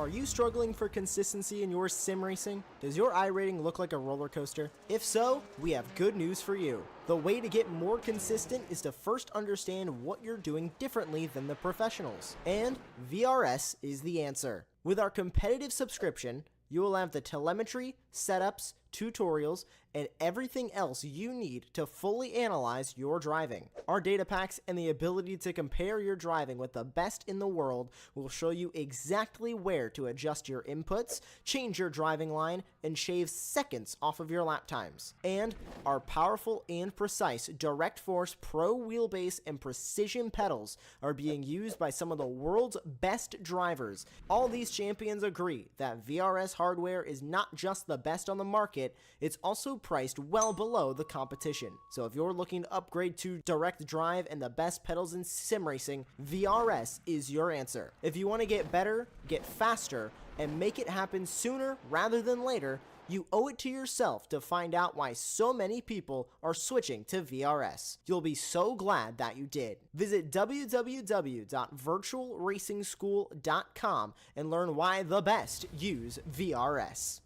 Are you struggling for consistency in your sim racing? Does your iRating look like a roller coaster? If so, we have good news for you. The way to get more consistent is to first understand what you're doing differently than the professionals. And VRS is the answer. With our competitive subscription, you will have the telemetry, setups, tutorials, and everything else you need to fully analyze your driving. Our data packs and the ability to compare your driving with the best in the world will show you exactly where to adjust your inputs, change your driving line, and shave seconds off of your lap times. And our powerful and precise Direct Force Pro wheelbase and precision pedals are being used by some of the world's best drivers. All these champions agree that VRS hardware is not just the best on the market, it's also priced well below the competition. So if you're looking to upgrade to direct drive and the best pedals in sim racing, VRS is your answer. If you want to get better, get faster, and make it happen sooner rather than later, you owe it to yourself to find out why so many people are switching to VRS. You'll be so glad that you did. Visit www.virtualracingschool.com and learn why the best use VRS.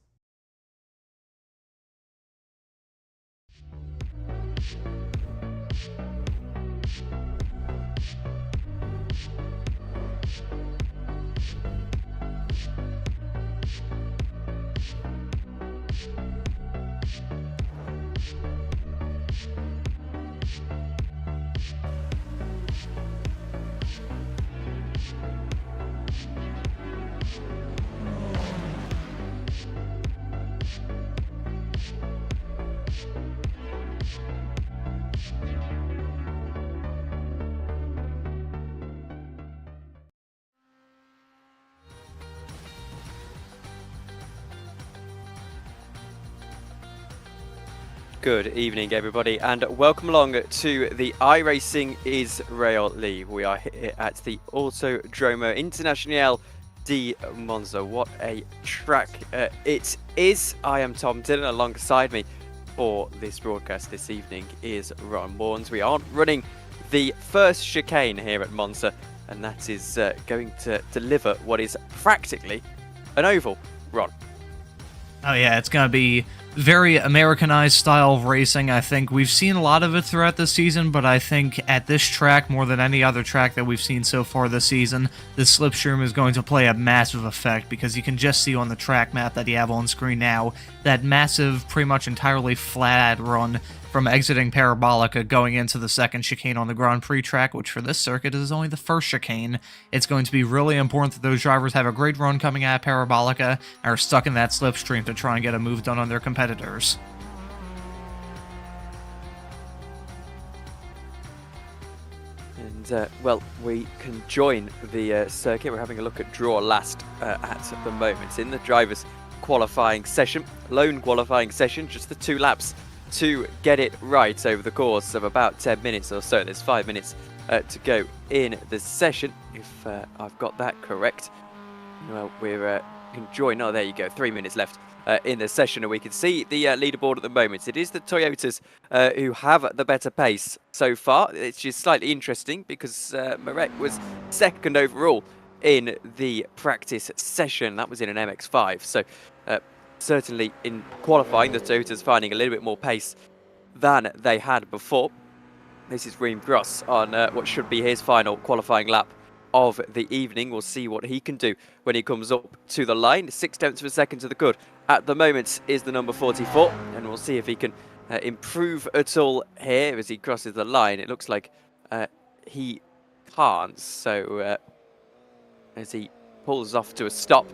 Good evening, everybody, and welcome along to the iRacing Israel League. We are here at the Autodromo International di Monza. What a track it is. I am Tom Dillon. Alongside me for this broadcast this evening is Ron Warnes. We are running the first chicane here at Monza, and that is going to deliver what is practically an oval. Ron. Oh yeah, it's going to be very Americanized style of racing. I think we've seen a lot of it throughout the season, but I think at this track, more than any other track that we've seen so far this season, the slipstream is going to play a massive effect, because you can just see on the track map that you have on screen now, that massive, pretty much entirely flat run from exiting Parabolica going into the second chicane on the Grand Prix track, which for this circuit is only the first chicane. It's going to be really important that those drivers have a great run coming out of Parabolica and are stuck in that slipstream to try and get a move done on their competitors. And, well, we can join the circuit. We're having a look at draw last at the moment. In the drivers' qualifying session, lone qualifying session, just the 2 laps to get it right over the course of about 10 minutes or so. There's 5 minutes to go in the session, if I've got that correct. Well, we're can join. Oh, there you go. 3 minutes left in the session, and we can see the leaderboard at the moment. It is the Toyotas who have the better pace so far. It's just slightly interesting because Marek was second overall in the practice session. That was in an MX-5. So certainly in qualifying, the Toyotas finding a little bit more pace than they had before. This is Reem Gross on what should be his final qualifying lap of the evening. We'll see what he can do when he comes up to the line. 0.6 of a second to the good at the moment is the number 44, and we'll see if he can improve at all here as he crosses the line. It looks like he can't, so as he pulls off to a stop,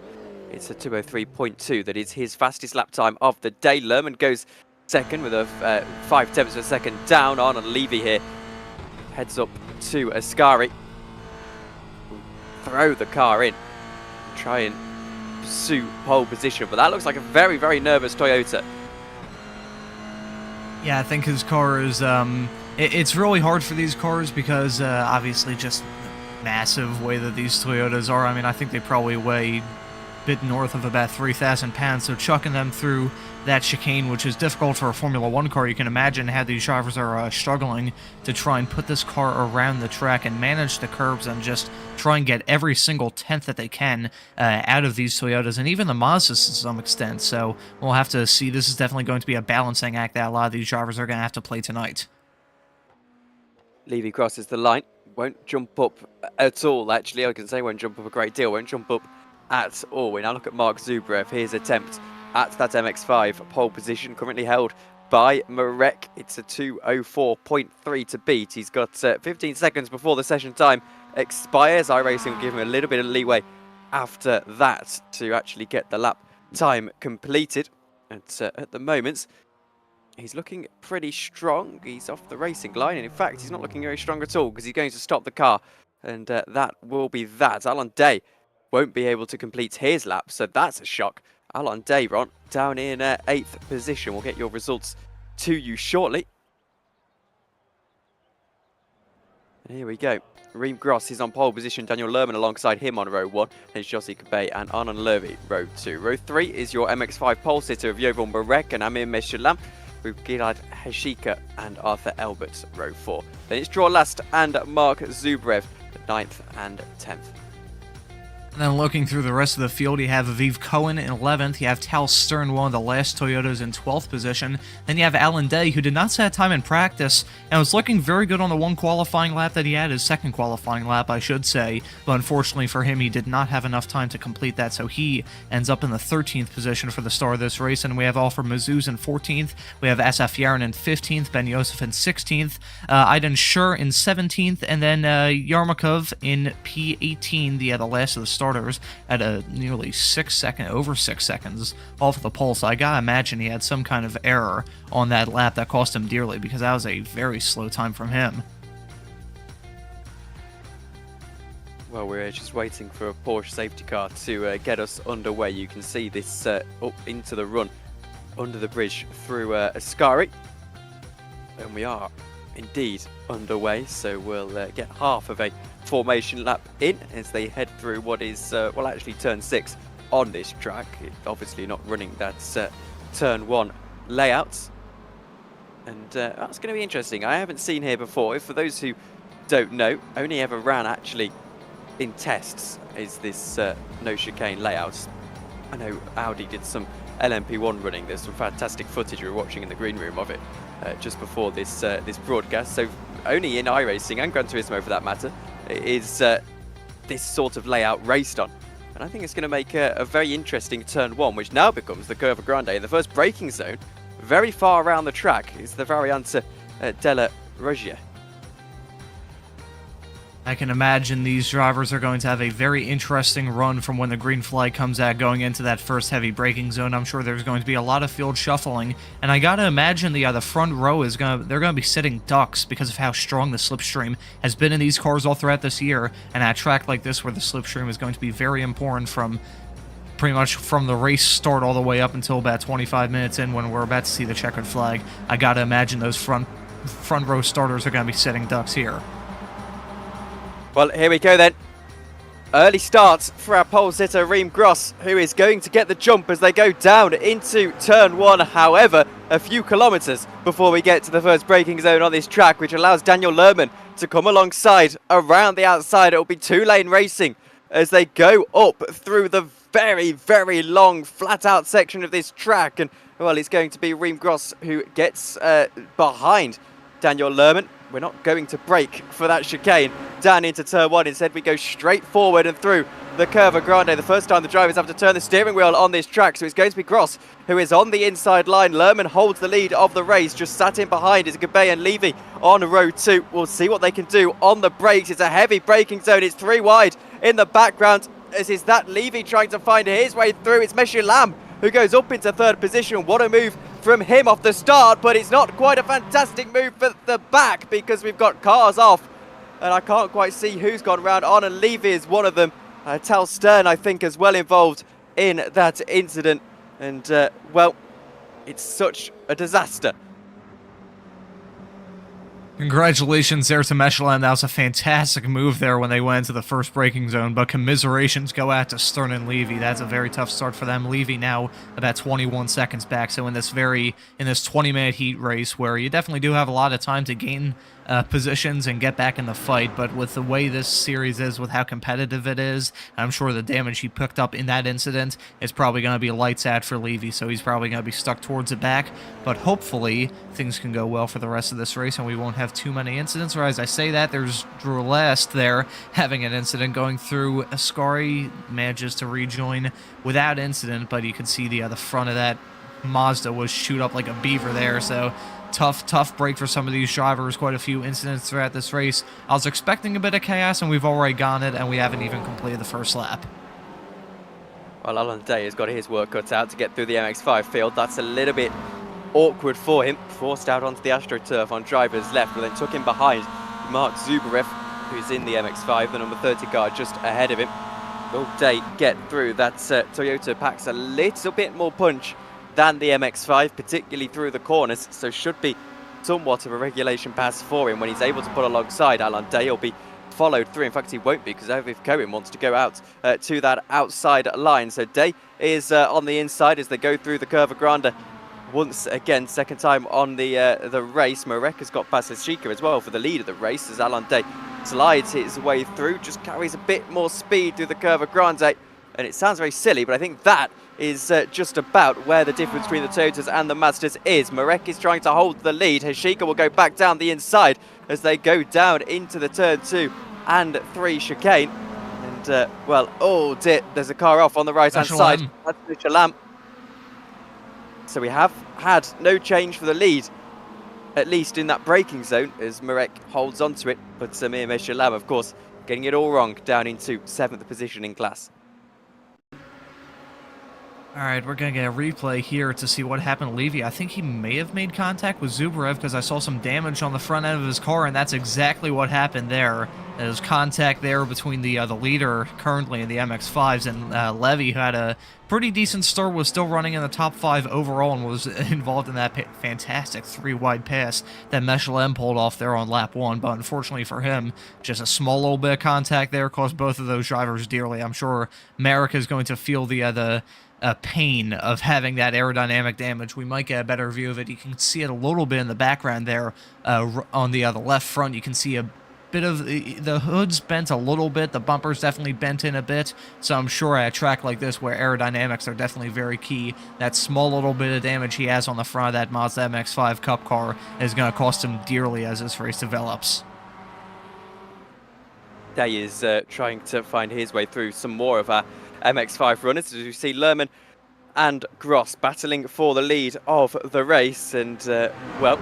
it's a 2:03.2 that is his fastest lap time of the day. Lerman goes second with a 0.5 of a second down on, and Levy here heads up to Ascari. Throw the car in, try and pursue pole position, but that looks like a very, very nervous Toyota. Yeah, I think his car is, it's really hard for these cars because obviously just the massive way that these Toyotas are. I mean, I think they probably weigh bit north of about 3,000 pounds, so chucking them through that chicane, which is difficult for a Formula 1 car. You can imagine how these drivers are struggling to try and put this car around the track and manage the curbs and just try and get every single tenth that they can out of these Toyotas, and even the Mazdas to some extent. So we'll have to see. This is definitely going to be a balancing act that a lot of these drivers are going to have to play tonight. Levy crosses the line, won't jump up at all, actually. I can say won't jump up a great deal, won't jump up at all. We now look at Mark Zubrev. His attempt at that MX-5 pole position, currently held by Marek. It's a 2:04.3 to beat. He's got 15 seconds before the session time expires. iRacing will give him a little bit of leeway after that to actually get the lap time completed. And at the moment, he's looking pretty strong. He's off the racing line, and in fact, he's not looking very strong at all because he's going to stop the car, and that will be that. Alan Day won't be able to complete his lap, so that's a shock. Alon Dayron down in 8th position. We'll get your results to you shortly. And here we go. Reem Gross is on pole position. Daniel Lerman alongside him on row 1. Then Josie Kabay and Arnon Lurvy, row 2. Row 3 is your MX5 pole sitter of Yovan Barek and Amir Meshulam, with Gilad Heshika and Arthur Elbert, row 4. Then it's draw last and Mark Zubrev, 9th and 10th. And then looking through the rest of the field, you have Aviv Cohen in 11th. You have Tal Stern, one of the last Toyotas, in 12th position. Then you have Alan Day, who did not set time in practice and was looking very good on the one qualifying lap that he had, his second qualifying lap, I should say. But unfortunately for him, he did not have enough time to complete that, so he ends up in the 13th position for the start of this race. And we have Alfred Mazuz in 14th. We have Asaf Yaron in 15th, Ben Yosef in 16th, Aidan Schur in 17th, and then Yarmakov in P18, the last of the starters, at a nearly over 6 seconds off the pole. So I gotta imagine he had some kind of error on that lap that cost him dearly, because that was a very slow time from him. Well, we're just waiting for a Porsche safety car to get us underway. You can see this up into the run under the bridge through Ascari. And we are indeed underway, so we'll get half of a formation lap in as they head through what is, well, actually turn 6 on this track. It's obviously not running that turn 1 layout. And that's going to be interesting. I haven't seen here before. For those who don't know, only ever ran actually in tests is this no chicane layout. I know Audi did some LMP1 running. There's some fantastic footage we were watching in the green room of it just before this this broadcast. So only in iRacing and Gran Turismo, for that matter, is this sort of layout raced on. And I think it's going to make a very interesting turn 1, which now becomes the Curva Grande. In the first braking zone, very far around the track, is the Variante della Regia. I can imagine these drivers are going to have a very interesting run from when the green flag comes out going into that first heavy braking zone. I'm sure there's going to be a lot of field shuffling, and I gotta imagine the front row they're gonna be sitting ducks because of how strong the slipstream has been in these cars all throughout this year. And at a track like this, where the slipstream is going to be very important from pretty much from the race start all the way up until about 25 minutes in, when we're about to see the checkered flag, I gotta imagine those front row starters are gonna be sitting ducks here. Well, here we go then. Early starts for our pole sitter, Reem Gross, who is going to get the jump as they go down into turn 1. However, a few kilometres before we get to the first braking zone on this track, which allows Daniel Lerman to come alongside around the outside. It will be 2-lane racing as they go up through the very, very long flat-out section of this track. And, well, it's going to be Reem Gross who gets behind Daniel Lerman. We're not going to brake for that chicane down into turn 1. Instead, we go straight forward and through the Curva Grande. The first time the drivers have to turn the steering wheel on this track. So it's going to be Gross who is on the inside line. Lerman holds the lead of the race. Just sat in behind is Gabay and Levy on row 2. We'll see what they can do on the brakes. It's a heavy braking zone. It's 3 wide in the background. As is that Levy trying to find his way through. It's Meshulam who goes up into 3rd position. What a move from him off the start, but it's not quite a fantastic move for the back because we've got cars off and I can't quite see who's gone round on, and Levy is one of them. Tal Stern, I think, as well involved in that incident, and well, it's such a disaster. Congratulations there to Meshulam. That was a fantastic move there when they went into the first braking zone, but commiserations go out to Stern and Levy. That's a very tough start for them. Levy now about 21 seconds back, so in this 20-minute heat race where you definitely do have a lot of time to gain positions and get back in the fight, but with the way this series is, with how competitive it is, I'm sure the damage he picked up in that incident is probably going to be lights out for Levy, so he's probably going to be stuck towards the back, but hopefully things can go well for the rest of this race and we won't have too many incidents. Or as I say that, there's Drew Last there having an incident going through. Ascari manages to rejoin without incident, but you can see the front of that Mazda was shoot up like a beaver there, so tough break for some of these drivers. Quite a few incidents throughout this race. I was expecting a bit of chaos, and we've already gone it, and we haven't even completed the first lap. Well, Alan Day has got his work cut out to get through the MX5 field. That's a little bit awkward for him. Forced out onto the AstroTurf on driver's left, but then took him behind Mark Zubarev, who's in the MX5, the number 30 car just ahead of him. Will Day get through? That Toyota packs a little bit more punch than the MX-5, particularly through the corners, so should be somewhat of a regulation pass for him when he's able to put alongside Alan Day. He'll be followed through. In fact, he won't be, because Aviv Cohen wants to go out to that outside line. So Day is on the inside as they go through the Curva Grande. Once again, second time on the race. Marek has got past Shika as well for the lead of the race as Alan Day slides his way through, just carries a bit more speed through the Curva Grande. And it sounds very silly, but I think that is just about where the difference between the Toyotas and the Mazdas is. Marek is trying to hold the lead. Hashika will go back down the inside as they go down into the turn 2 and 3 chicane. And, well, oh dear, there's a car off on the right-hand side. That's Mr. Lamb. So we have had no change for the lead, at least in that braking zone, as Marek holds onto it. But Samir Meshalam, of course, getting it all wrong down into 7th position in class. All right, we're going to get a replay here to see what happened to Levy. I think he may have made contact with Zubrev because I saw some damage on the front end of his car, and that's exactly what happened there. There was contact there between the leader currently in the MX-5s and Levy, who had a pretty decent start, was still running in the top 5 overall and was involved in that fantastic 3-wide pass that Meshalem pulled off there on lap 1. But unfortunately for him, just a small little bit of contact there cost both of those drivers dearly. I'm sure Merrick is going to feel the pain of having that aerodynamic damage. We might get a better view of it. You can see it a little bit in the background there on the left front. You can see a bit of the hood's bent a little bit. The bumper's definitely bent in a bit. So I'm sure at a track like this where aerodynamics are definitely very key, that small little bit of damage he has on the front of that Mazda MX-5 Cup car is going to cost him dearly as this race develops. Day is trying to find his way through some more of our MX-5 runners, as you see Lerman and Gross battling for the lead of the race. And, well,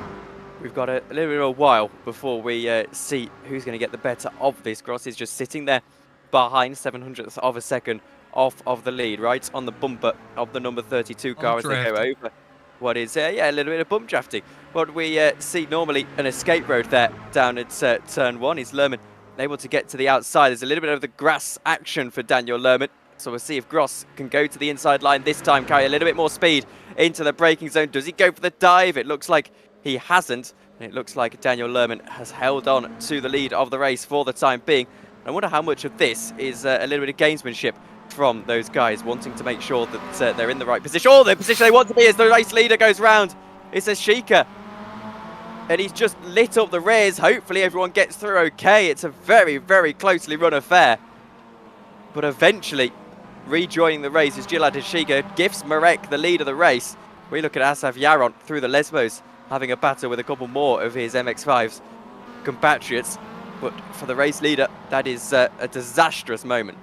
we've got a little bit of a while before we see who's going to get the better of this. Gross is just sitting there behind 700th of a second off of the lead, right on the bumper of the number 32 car as they go over what is, yeah, a little bit of bump drafting. What we see normally an escape road there down at turn 1 is Lerman able to get to the outside. There's a little bit of the grass action for Daniel Lerman. So we'll see if Gross can go to the inside line this time, carry a little bit more speed into the braking zone. Does he go for the dive? It looks like he hasn't. And it looks like Daniel Lerman has held on to the lead of the race for the time being. I wonder how much of this is a little bit of gamesmanship from those guys wanting to make sure that they're in the right position. Oh, the position they want to be as the race leader goes round. It's a Sheikah. And he's just lit up the rears. Hopefully everyone gets through okay. It's a very, very closely run affair. But eventually, rejoining the race is Gilad Hashiga, gifts Marek the lead of the race. We look at Asaf Yaron through the Lesbos, having a battle with a couple more of his MX-5's compatriots. But for the race leader, that is a disastrous moment.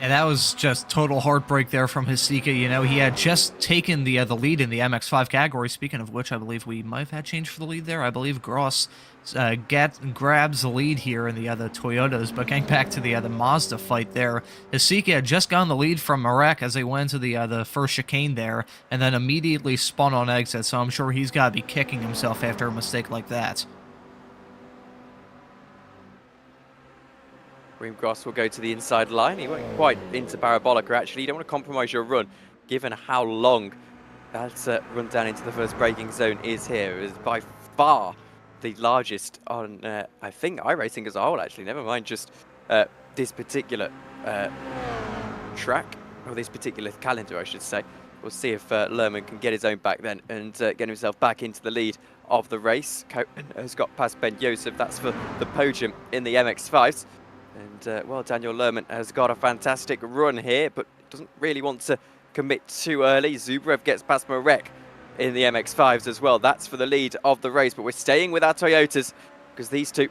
And that was just total heartbreak there from Hasika. You know, he had just taken the lead in the MX-5 category. Speaking of which, I believe we might have had change for the lead there. I believe Gross grabs the lead here in the other Toyotas. But getting back to the Mazda fight there, Hasika had just gotten the lead from Marek as they went to the first chicane there, and then immediately spun on exit. So I'm sure he's got to be kicking himself after a mistake like that. Reem Gross will go to the inside line. He went quite into Parabolica, actually. You don't want to compromise your run, given how long that run down into the first braking zone is here. It is by far the largest on, I think, iRacing as a whole, actually. Never mind just this particular track, or this particular calendar, I should say. We'll see if Lerman can get his own back then and get himself back into the lead of the race. Cohen has got past Ben Yosef. That's for the podium in the MX-5s. And, well, Daniel Lerman has got a fantastic run here, but doesn't really want to commit too early. Zubrev gets past Marek in the MX-5s as well. That's for the lead of the race, but we're staying with our Toyotas because these two,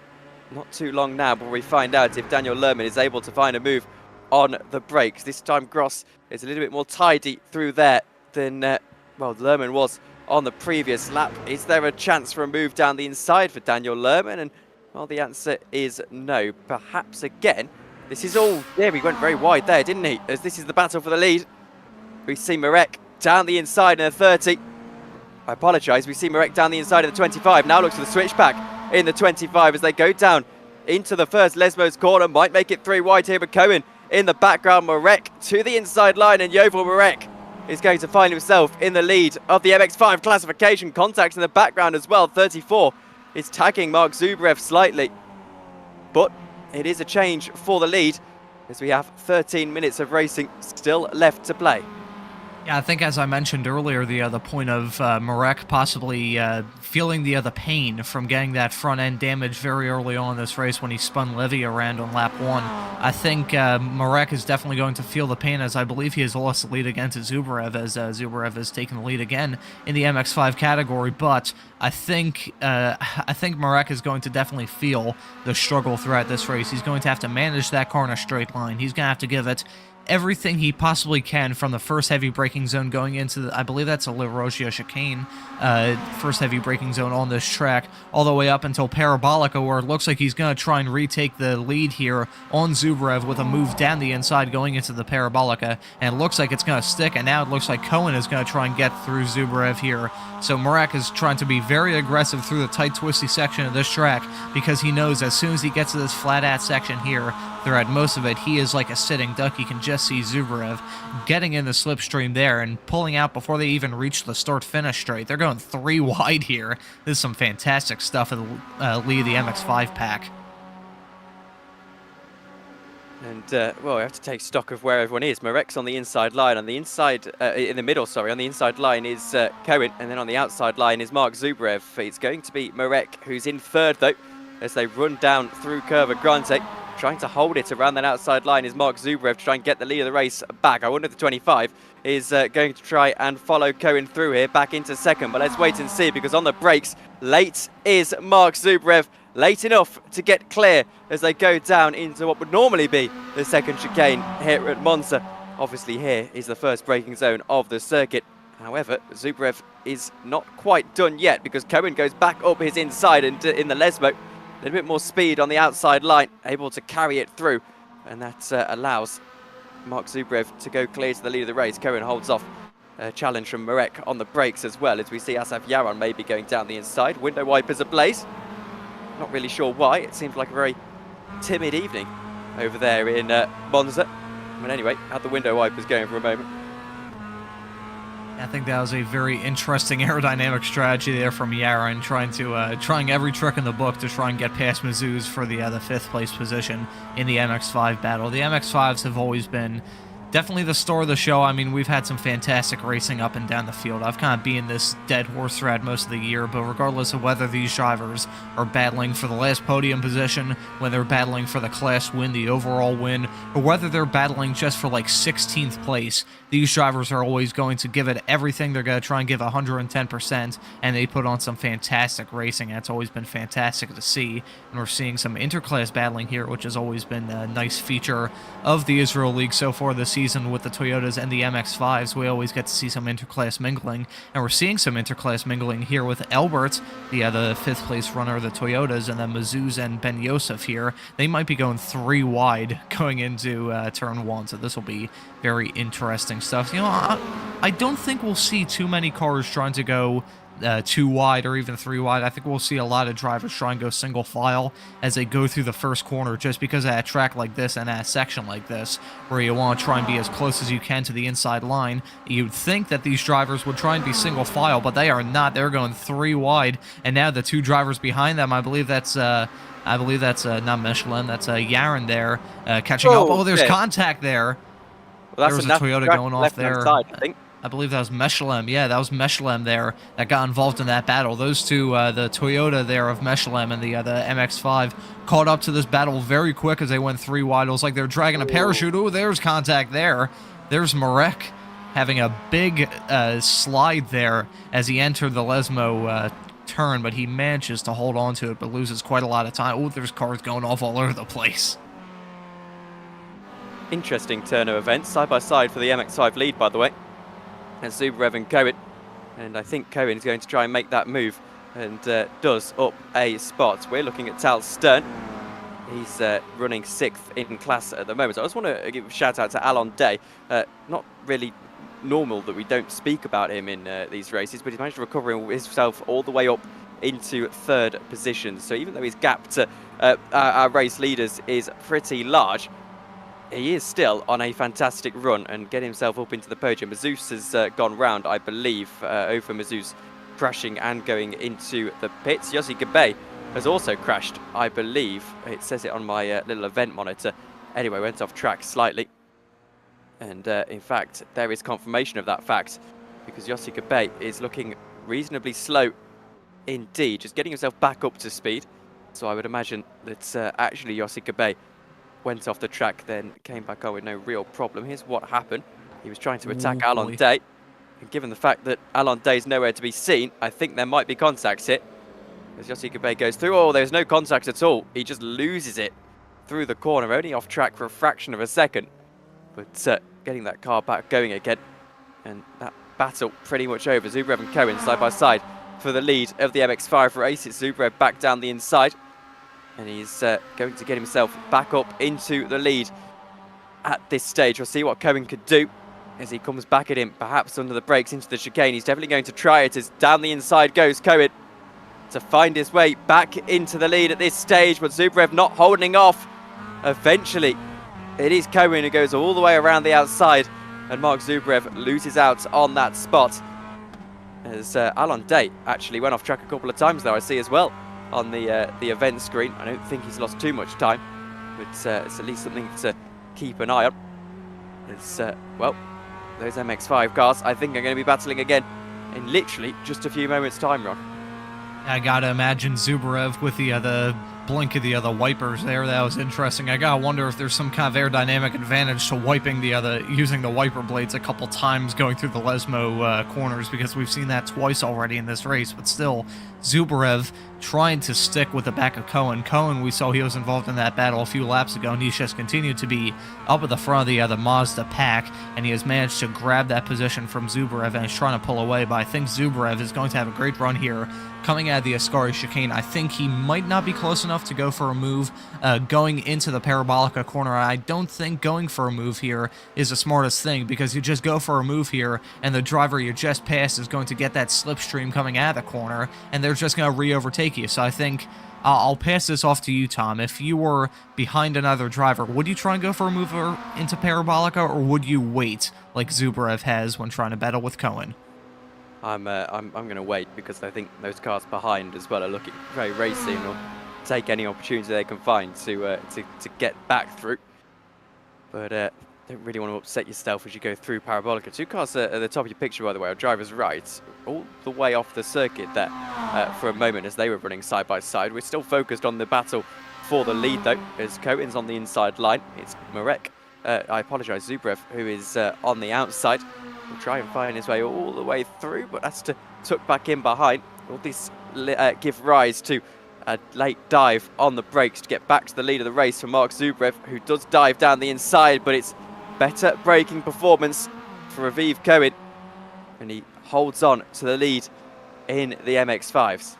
not too long now, but we find out if Daniel Lerman is able to find a move on the brakes. This time Gross is a little bit more tidy through there than, well, Lerman was on the previous lap. Is there a chance for a move down the inside for Daniel Lerman? And well, the answer is no. Perhaps again, this is all... Yeah, he went very wide there, didn't he? As this is the battle for the lead. We see Marek down the inside in the 30. I apologise. We see Marek down the inside of the 25. Now looks for the switchback in the 25 as they go down into the first Lesbos corner. Might make it 3 wide here, but Cohen in the background. Marek to the inside line, and Yovel Marek is going to find himself in the lead of the MX5 classification. Contact in the background as well. 34 is tagging Mark Zubrev slightly, but it is a change for the lead as we have 13 minutes of racing still left to play. Yeah, I think as I mentioned earlier, the point of Marek possibly feeling the pain from getting that front end damage very early on in this race when he spun Levy around on lap 1. I think Marek is definitely going to feel the pain, as I believe he has lost the lead again to Zubrev, as Zubrev has taken the lead again in the MX5 category. But I think Marek is going to definitely feel the struggle throughout this race. He's going to have to manage that car in a straight line. He's going to have to give it everything he possibly can from the first heavy braking zone going into the, I believe that's a La Rogia chicane, first heavy braking zone on this track, all the way up until Parabolica, where it looks like he's going to try and retake the lead here on Zubrev with a move down the inside going into the Parabolica, and it looks like it's going to stick, and now it looks like Cohen is going to try and get through Zubrev here. So Marek is trying to be very aggressive through the tight, twisty section of this track, because he knows as soon as he gets to this flat-out section here, throughout most of it, he is like a sitting duck. You can just see Zubrev getting in the slipstream there and pulling out before they even reach the start-finish straight. They're going 3 wide here. This is some fantastic stuff at the lead of the MX5 pack. And, well, we have to take stock of where everyone is. Marek's on the inside line. On the inside, in the middle, sorry, on the inside line is Cohen, and then on the outside line is Mark Zubrev. It's going to be Marek, who's in third, though, as they run down through Curva Grande. Trying to hold it around that outside line is Mark Zubrev to try and get the lead of the race back. I wonder if the 25 is going to try and follow Cohen through here, back into second. But let's wait and see, because on the brakes, late is Mark Zubrev. Late enough to get clear as they go down into what would normally be the second chicane here at Monza. Obviously here is the first braking zone of the circuit. However, Zubrev is not quite done yet, because Cohen goes back up his inside and in the Lesmo. A little bit more speed on the outside line, able to carry it through, and that allows Mark Zubrev to go clear to the lead of the race. Cohen holds off a challenge from Marek on the brakes as well, as we see Asaf Yaron maybe going down the inside. Window wipers ablaze. Not really sure why. It seems like a very timid evening over there in Monza. But anyway, had the window wipers going for a moment. I think that was a very interesting aerodynamic strategy there from Yaron, trying every trick in the book to try and get past Mizzou's for the 5th place position in the MX5 battle. The MX5s have always been definitely the star of the show. I mean, we've had some fantastic racing up and down the field. I've kind of been this dead horse throughout most of the year, but regardless of whether these drivers are battling for the last podium position, whether they're battling for the class win, the overall win, or whether they're battling just for like 16th place, these drivers are always going to give it everything. They're going to try and give 110%, and they put on some fantastic racing. That's always been fantastic to see, and we're seeing some interclass battling here, which has always been a nice feature of the Israel League so far this season. With the Toyotas and the MX5s, we always get to see some interclass mingling, and we're seeing some interclass mingling here with Albert, the 5th place runner of the Toyotas, and then Mizzou's and Ben Yosef here. They might be going 3 wide going into turn 1, so this will be very interesting stuff. You know, I don't think we'll see too many cars trying to go 2 wide or even 3 wide. I think we'll see a lot of drivers try and go single file as they go through the first corner, just because at a track like this and at a section like this, where you want to try and be as close as you can to the inside line. You'd think that these drivers would try and be single file, but they are not. They're going 3 wide, and now the 2 drivers behind them, I believe that's not Michelin, that's Yaron there, catching up. Oh, there's contact there. Well, there was a Toyota going off there. Side, I think. I believe that was Mechelem. Yeah, that was Mechelem there that got involved in that battle. Those two, the Toyota there of Mechelem and the MX5, caught up to this battle very quick as they went 3 wide. It was like they're dragging a parachute. Oh, there's contact there. There's Marek having a big slide there as he entered the Lesmo turn, but he manages to hold on to it, but loses quite a lot of time. Oh, there's cars going off all over the place. Interesting turn of events, side by side for the MX5 lead, by the way. And Zubrev and Cohen, and I think Cohen is going to try and make that move, and does up a spot. We're looking at Tal Stern. He's running 6th in class at the moment. So I just want to give a shout out to Alon Day. Not really normal that we don't speak about him in these races, but he's managed to recover himself all the way up into 3rd position. So even though his gap to our race leaders is pretty large, he is still on a fantastic run and getting himself up into the podium. Mazouz has gone round, I believe, over Mazouz crashing and going into the pits. Yossi Gabe has also crashed, I believe. It says it on my little event monitor. Anyway, went off track slightly. And in fact, there is confirmation of that fact, because Yossi Gabe is looking reasonably slow indeed, just getting himself back up to speed. So I would imagine that actually Yossi Gabe went off the track, then came back on with no real problem. Here's what happened. He was trying to attack Alon Day. And given the fact that Alon Day is nowhere to be seen, I think there might be contacts here. As Yossi Gabe goes through, oh, there's no contact at all. He just loses it through the corner, only off track for a fraction of a second. But getting that car back going again. And that battle pretty much over. Zubrev and Cohen side by side for the lead of the MX-5 race. It's Zubrev back down the inside. And he's going to get himself back up into the lead at this stage. We'll see what Cohen could do as he comes back at him, perhaps under the brakes into the chicane. He's definitely going to try it as down the inside goes Cohen to find his way back into the lead at this stage, but Zubrev not holding off. Eventually, it is Cohen who goes all the way around the outside, and Mark Zubrev loses out on that spot. As Alon Day actually went off track a couple of times there, I see as well on the event screen. I don't think he's lost too much time, but it's at least something to keep an eye on. It's, well, those MX-5 cars I think are going to be battling again in literally just a few moments' time, Ron. I gotta imagine Zubrev with the blink of the other wipers there. That was interesting. I gotta wonder if there's some kind of aerodynamic advantage to wiping using the wiper blades a couple times going through the Lesmo corners, because we've seen that twice already in this race. But still, Zubrev trying to stick with the back of Cohen. Cohen, we saw he was involved in that battle a few laps ago, and he's just continued to be up at the front of the Mazda pack, and he has managed to grab that position from Zubrev and is trying to pull away. But I think Zubrev is going to have a great run here coming out of the Ascari chicane. I think he might not be close enough to go for a move going into the Parabolica corner. I don't think going for a move here is the smartest thing, because you just go for a move here and the driver you just passed is going to get that slipstream coming out of the corner, and they're just going to re-overtake you. So I think I'll pass this off to you, Tom. If you were behind another driver, would you try and go for a move into Parabolica, or would you wait like Zubrev has when trying to battle with Cohen? I'm going to wait, because I think those cars behind as well are looking very racy and will take any opportunity they can find to get back through. But don't really want to upset yourself as you go through Parabolica. Two cars at the top of your picture, by the way, are driver's right, all the way off the circuit there for a moment as they were running side by side. We're still focused on the battle for the lead though, as Cohen's on the inside line. It's Marek, I apologise, Zubrev, who is on the outside. Will try and find his way all the way through, but has to tuck back in behind. All this give rise to a late dive on the brakes to get back to the lead of the race for Mark Zubrev, who does dive down the inside, but it's better braking performance for Aviv Cohen, and he holds on to the lead in the MX-5s.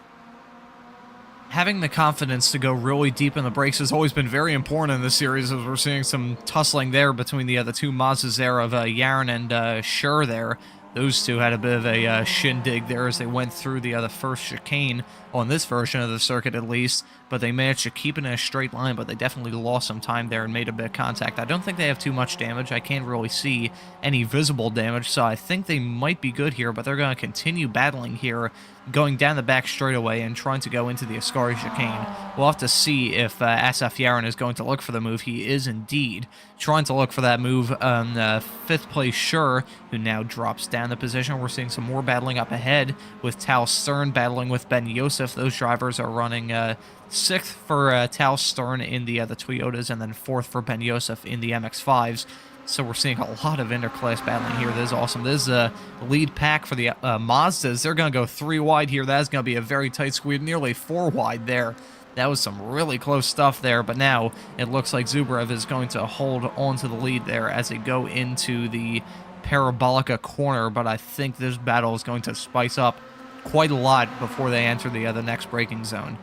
Having the confidence to go really deep in the brakes has always been very important in this series, as we're seeing some tussling there between the two Mazdas there of Yaron and Schur there. Those two had a bit of a shindig there as they went through the first chicane on this version of the circuit at least, but they managed to keep it in a straight line, but they definitely lost some time there and made a bit of contact. I don't think they have too much damage. I can't really see any visible damage, so I think they might be good here, but they're going to continue battling here, going down the back straightaway and trying to go into the Ascari chicane. We'll have to see if Asaf Yaron is going to look for the move. He is indeed trying to look for that move. Fifth place Schur, who now drops down the position. We're seeing some more battling up ahead with Tal Stern battling with Ben Yosef. Those drivers are running sixth for Tal Stern in the Toyotas, and then fourth for Ben Yosef in the MX-5s. So we're seeing a lot of interclass battling here. This is awesome. This is a lead pack for the Mazdas. They're going to go 3 wide here. That's going to be a very tight squeeze, nearly 4 wide there. That was some really close stuff there, but now it looks like Zubrev is going to hold on to the lead there as they go into the Parabolica corner, but I think this battle is going to spice up quite a lot before they enter the next braking zone.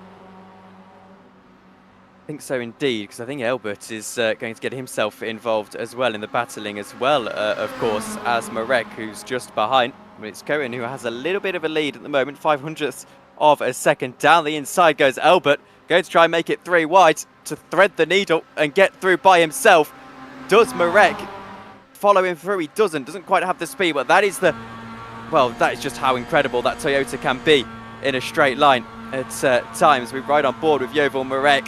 I think so indeed, because I think Elbert is going to get himself involved as well in the battling as well, of course, as Marek, who's just behind. I mean, it's Cohen who has a little bit of a lead at the moment, 500th of a second. Down the inside goes Elbert, going to try and make it 3 wide to thread the needle and get through by himself. Does Marek follow him through? He doesn't quite have the speed, but that is that is just how incredible that Toyota can be in a straight line at times. We're right on board with Yovel Marek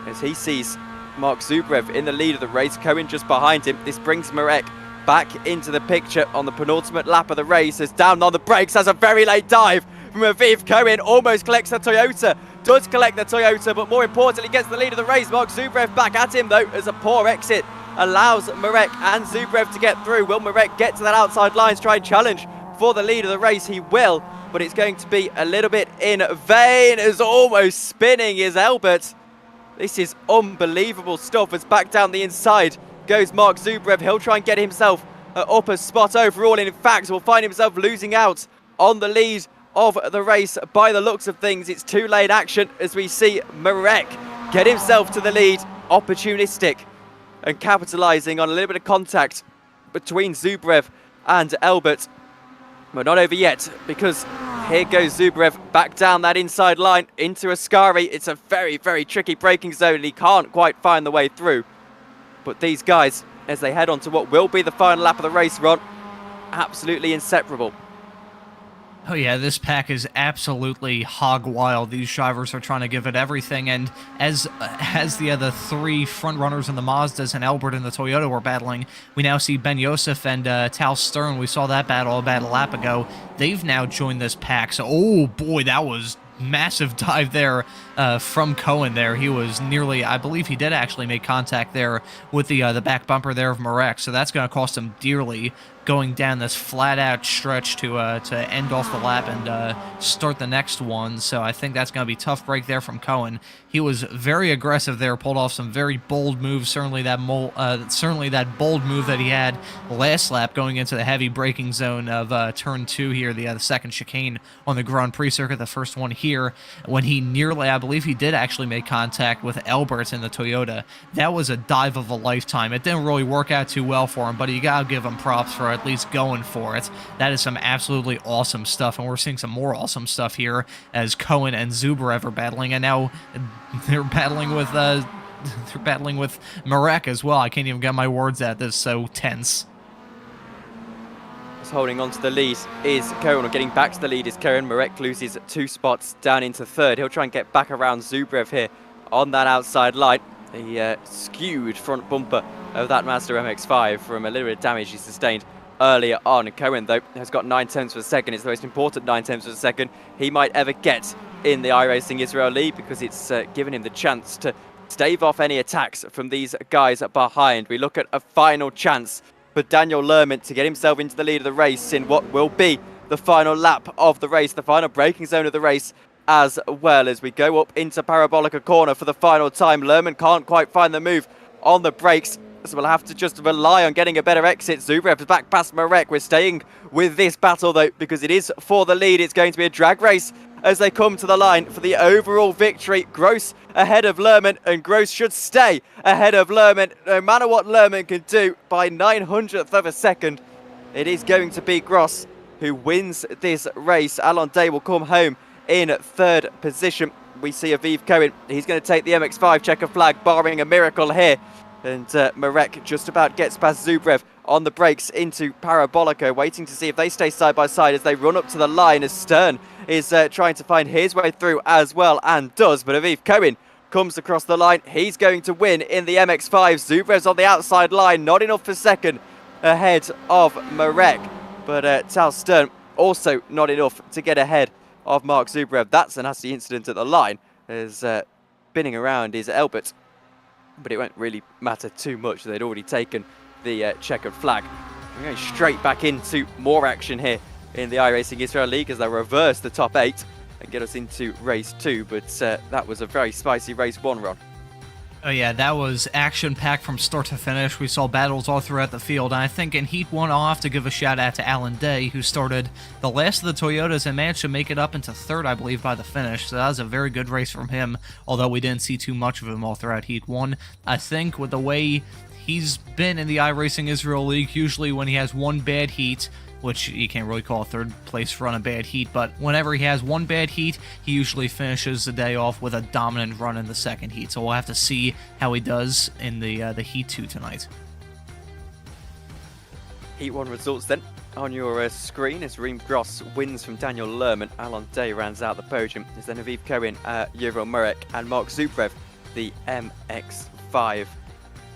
as he sees Mark Zubrev in the lead of the race, Cohen just behind him. This brings Marek back into the picture on the penultimate lap of the race, as down on the brakes, has a very late dive from Aviv Cohen, almost collects the Toyota, does collect the Toyota, but more importantly gets the lead of the race. Mark Zubrev back at him though, as a poor exit allows Marek and Zubrev to get through. Will Marek get to that outside line to try and challenge for the lead of the race? He will, but it's going to be a little bit in vain, as almost spinning is Elbert. This is unbelievable stuff, as back down the inside goes Mark Zubrev. He'll try and get himself up a spot overall, and in fact will find himself losing out on the lead of the race. By the looks of things, it's two-lane action as we see Marek get himself to the lead, opportunistic and capitalising on a little bit of contact between Zubrev and Elbert. We're not over yet, because here goes Zubrev back down that inside line into Ascari. It's a very, very tricky braking zone, and he can't quite find the way through. But these guys, as they head on to what will be the final lap of the race, Ron, absolutely inseparable. Oh yeah, this pack is absolutely hog wild. These drivers are trying to give it everything, and as the other three front runners in the Mazdas and Albert in the Toyota were battling, we now see Ben Yosef and Tal Stern. We saw that battle about a lap ago. They've now joined this pack. So, oh boy, that was massive dive there from Cohen there. He was nearly, I believe he did actually make contact there with the back bumper there of Marek, so that's going to cost him dearly, going down this flat-out stretch to end off the lap and start the next one. So I think that's going to be a tough break there from Cohen. He was very aggressive there, pulled off some very bold moves. Certainly that bold move that he had last lap, going into the heavy braking zone of turn 2 here, the second chicane on the Grand Prix circuit, the first one here, when he nearly, I believe he did actually make contact with Elbert in the Toyota. That was a dive of a lifetime. It didn't really work out too well for him, but you gotta give him props for at least going for it. That is some absolutely awesome stuff, and we're seeing some more awesome stuff here as Cohen and Zubrev are battling, and now they're battling with Marek as well. I can't even get my words out. This is so tense. Holding on to the lead is Cohen, or getting back to the lead is Cohen. Marek loses 2 spots down into third. He'll try and get back around Zubrev here on that outside line. The skewed front bumper of that Mazda MX-5 from a little bit of damage he sustained earlier on. Cohen, though, has got 9 tenths of a second. It's the most important 9 tenths of a second he might ever get in the iRacing Israel League, because it's given him the chance to stave off any attacks from these guys behind. We look at a final chance for Daniel Lerman to get himself into the lead of the race in what will be the final lap of the race, the final braking zone of the race, as well as we go up into Parabolica corner for the final time. Lerman can't quite find the move on the brakes, so we'll have to just rely on getting a better exit. Zubrev's back past Marek. We're staying with this battle, though, because it is for the lead. It's going to be a drag race as they come to the line for the overall victory. Gross ahead of Lerman, and Gross should stay ahead of Lerman. No matter what Lerman can do, by 900th of a second, it is going to be Gross who wins this race. Alon Day will come home in third position. We see Aviv Cohen. He's going to take the MX-5 checker flag, barring a miracle here. And Marek just about gets past Zubrev on the brakes into Parabolica, waiting to see if they stay side by side as they run up to the line, as Stern is trying to find his way through as well, and does. But Aviv Cohen comes across the line. He's going to win in the MX-5. Zubrev's on the outside line, not enough for second ahead of Marek. But Tal Stern also not enough to get ahead of Mark Zubrev. That's a nasty incident at the line, as spinning around is Elbert. But it won't really matter too much. They'd already taken the checkered flag. We're going straight back into more action here in the iRacing Israel League as they reverse the top 8 and get us into race 2. But that was a very spicy race 1, Ron. Oh yeah, that was action-packed from start to finish. We saw battles all throughout the field, and I think in Heat 1, I'll have to give a shout-out to Alan Day, who started the last of the Toyotas and managed to make it up into third, I believe, by the finish. So that was a very good race from him, although we didn't see too much of him all throughout Heat 1. I think with the way he's been in the iRacing Israel League, usually when he has one bad heat, which you can't really call a third place run a bad heat, but whenever he has one bad heat, he usually finishes the day off with a dominant run in the second heat. So we'll have to see how he does in the Heat 2 tonight. Heat 1 results then on your screen as Reem Gross wins from Daniel Lerman. Alon Day rounds out the podium. There's then Aviv Cohen, Yuril Murek and Mark Zubrev, the MX5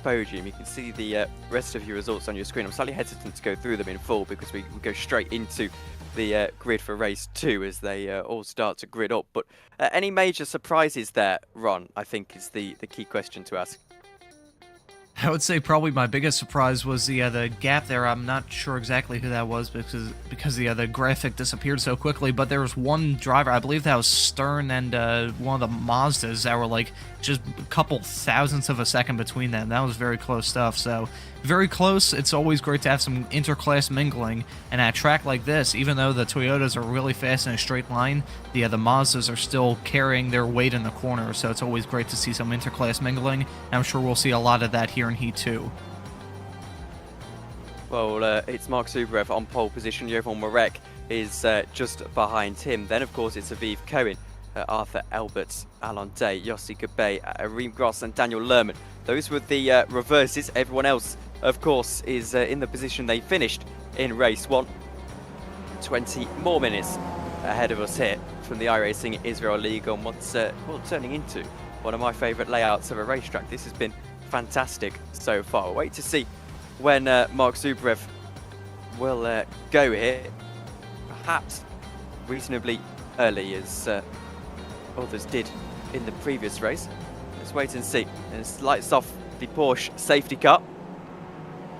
podium. You can see the rest of your results on your screen. I'm slightly hesitant to go through them in full because we go straight into the grid for race 2 as they all start to grid up. But any major surprises there, Ron, I think is the key question to ask. I would say probably my biggest surprise was the gap there. I'm not sure exactly who that was because the graphic disappeared so quickly, but there was one driver, I believe that was Stern and one of the Mazdas that were like just a couple thousandths of a second between them. That was very close stuff, so very close. It's always great to have some interclass mingling, and at a track like this, even though the Toyotas are really fast in a straight line, the Mazdas are still carrying their weight in the corner, so it's always great to see some interclass mingling, and I'm sure we'll see a lot of that here in Heat 2. Well, it's Mark Zubrev on pole position. Yovan Marek is just behind him. Then, of course, it's Aviv Cohen, Arthur Elberts, Alon Day, Yossi Gabay, Reem Gross and Daniel Lerman. Those were the reverses. Everyone else, of course, is in the position they finished in race 1. 20 more minutes ahead of us here from the iRacing Israel League on what's turning into one of my favourite layouts of a racetrack. This has been fantastic so far. We'll wait to see when Mark Zubrev will go here, perhaps reasonably early as others did in the previous race. Let's wait and see. As lights off the Porsche safety car,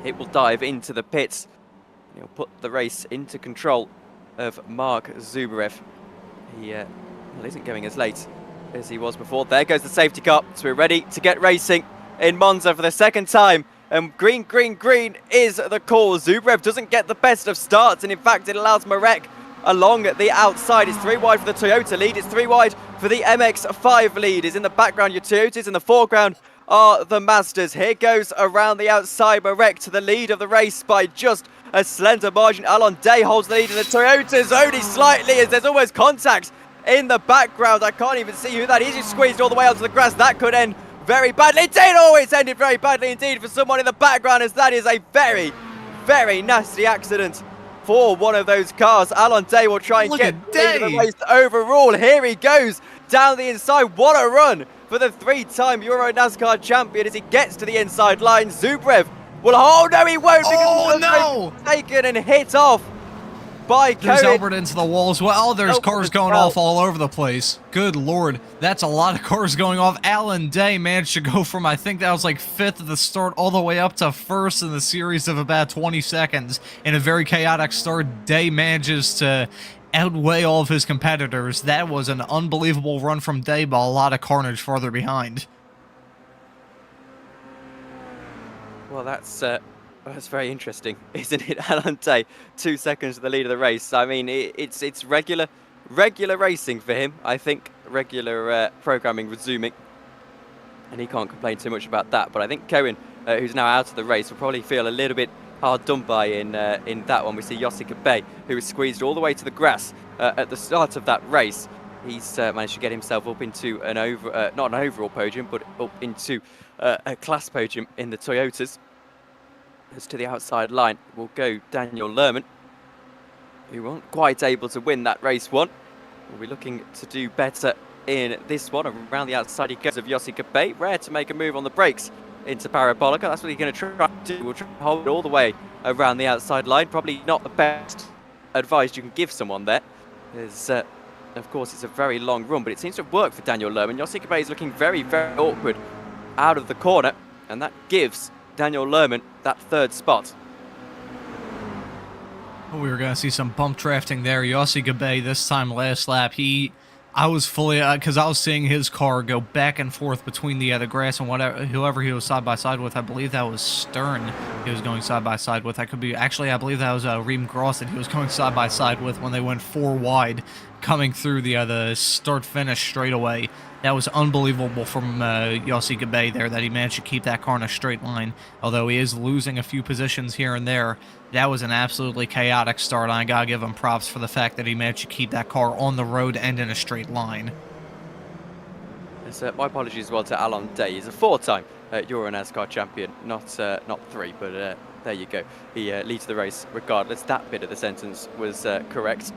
it will dive into the pits. He'll put the race into control of Mark Zubrev. He isn't going as late as he was before. There goes the safety car, so we're ready to get racing in Monza for the second time. And green, green, green is the call. Zubrev doesn't get the best of starts, and in fact it allows Marek along the outside. It's 3 wide for the Toyota lead, it's 3 wide for the MX5 lead. Is in the background your Toyotas, in the foreground are the Mazdas. Here goes around the outside Marek to the lead of the race by just a slender margin. Alon Day holds the lead in the Toyotas only slightly as there's almost contact in the background. I can't even see who that is. He's squeezed all the way onto the grass. That could end very badly indeed. Oh, it's ended very badly indeed for someone in the background, as that is a very, very nasty accident for one of those cars. Alon Day will try and get the race overall. Here he goes down the inside. What a run for the 3-time Euro NASCAR champion as he gets to the inside line. Zubrev will, oh no, he won't, because taken and hit off by Cohen. There's Albert into the wall as well. There's cars going off all over the place. Good lord, that's a lot of cars going off. Alon Day managed to go from, I think that was like 5th at the start, all the way up to 1st in the series of about 20 seconds. In a very chaotic start, Day manages to outweigh all of his competitors. That was an unbelievable run from Day, but a lot of carnage farther behind. Well, that's very interesting, isn't it? Alon Day, 2 seconds to the lead of the race. I mean, it's regular racing for him. I think regular programming resuming, and he can't complain too much about that. But I think Cohen, who's now out of the race, will probably feel a little bit hard done by in that one. We see Yossi Gabay, who was squeezed all the way to the grass at the start of that race. He's managed to get himself up into not an overall podium, but up into a class podium in the Toyotas. As to the outside line will go Daniel Lerman, who weren't quite able to win that race 1. We'll be looking to do better in this one. Around the outside he goes of Yossi Gabay, rare to make a move on the brakes into Parabolica. That's what he's going to try to do. We'll try to hold it all the way around the outside line. Probably not the best advice you can give someone there. There's, of course, it's a very long run, but it seems to have worked for Daniel Lerman. Yossi Gabay is looking very, very awkward out of the corner, and that gives Daniel Lerman that 3rd spot. We were going to see some bump drafting there. Yossi Gabay, this time last lap, I was fully, because I was seeing his car go back and forth between the grass and whoever he was side by side with. I believe that was Stern he was going side by side with. I believe that was Reem Gross that he was going side by side with when they went 4 wide coming through the start finish straightaway. That was unbelievable from Yossi Gabay there, that he managed to keep that car in a straight line. Although he is losing a few positions here and there, that was an absolutely chaotic start. I gotta give him props for the fact that he managed to keep that car on the road and in a straight line. So my apologies as well to Alon Day. He's a 4-time Euro NASCAR champion, not 3, but There you go. He leads the race regardless. That bit of the sentence was correct.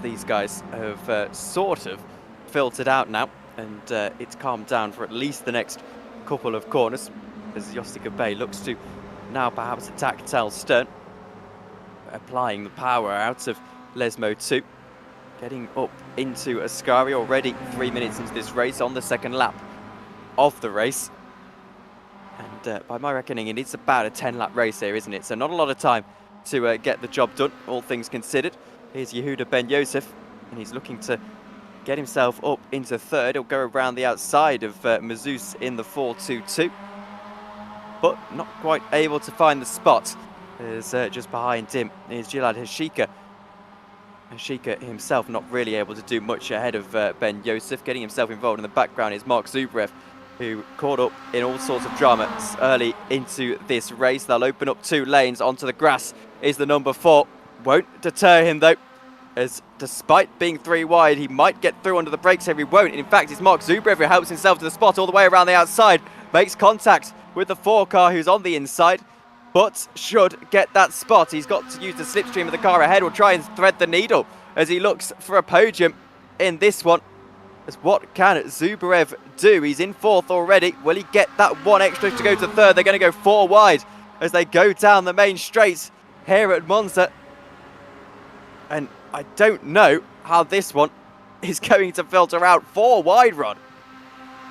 These guys have sort of filtered out now, and it's calmed down for at least the next couple of corners as Yossi Gabe looks to now perhaps attack Tel Stern, applying the power out of Lesmo 2, getting up into Ascari already 3 minutes into this race on the second lap of the race. And by my reckoning, it is about a 10-lap race here, isn't it? So not a lot of time to get the job done, all things considered. Here's Yehuda Ben Yosef, and he's looking to get himself up into third. He'll go around the outside of Mazouz in the 4-2-2, but not quite able to find the spot. There's just behind him is Gilad Hashika. Hashika himself not really able to do much ahead of Ben Yosef. Getting himself involved in the background is Mark Zubrev, who caught up in all sorts of drama early into this race. They'll open up 2 lanes. Onto the grass is the number 4. Won't deter him though, as despite being 3 wide, he might get through under the brakes here. He won't. In fact, it's Mark Zubrev who helps himself to the spot all the way around the outside. Makes contact with the 4 car who's on the inside, but should get that spot. He's got to use the slipstream of the car ahead or try and thread the needle as he looks for a podium in this one. As what can Zubrev do? He's in 4th already. Will he get that 1 extra to go to 3rd? They're going to go 4 wide as they go down the main straight here at Monza. And I don't know how this one is going to filter out. 4 wide, Rod.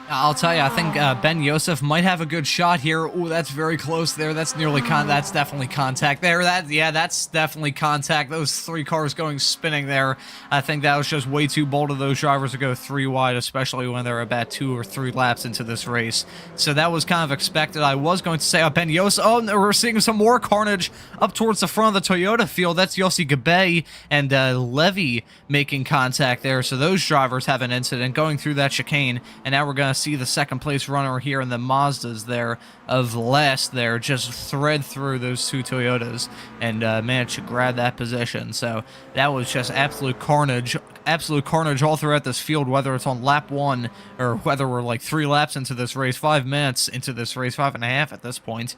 I'll tell you, I think Ben Yosef might have a good shot here. Ooh, that's very close there. That's nearly that's definitely contact there. That's definitely contact. Those 3 cars going spinning there. I think that was just way too bold of those drivers to go 3 wide, especially when they're about 2 or 3 laps into this race. So that was kind of expected. I was going to say, Ben Yosef. Oh, we're seeing some more carnage up towards the front of the Toyota field. That's Yossi Gabe and Levy making contact there. So those drivers have an incident going through that chicane, and now we're going to see the second place runner here in the Mazdas there of last there just thread through those 2 Toyotas and manage to grab that position. So that was just absolute carnage all throughout this field, whether it's on lap 1 or whether we're like 3 laps into this race, 5 minutes into this race, 5.5 at this point.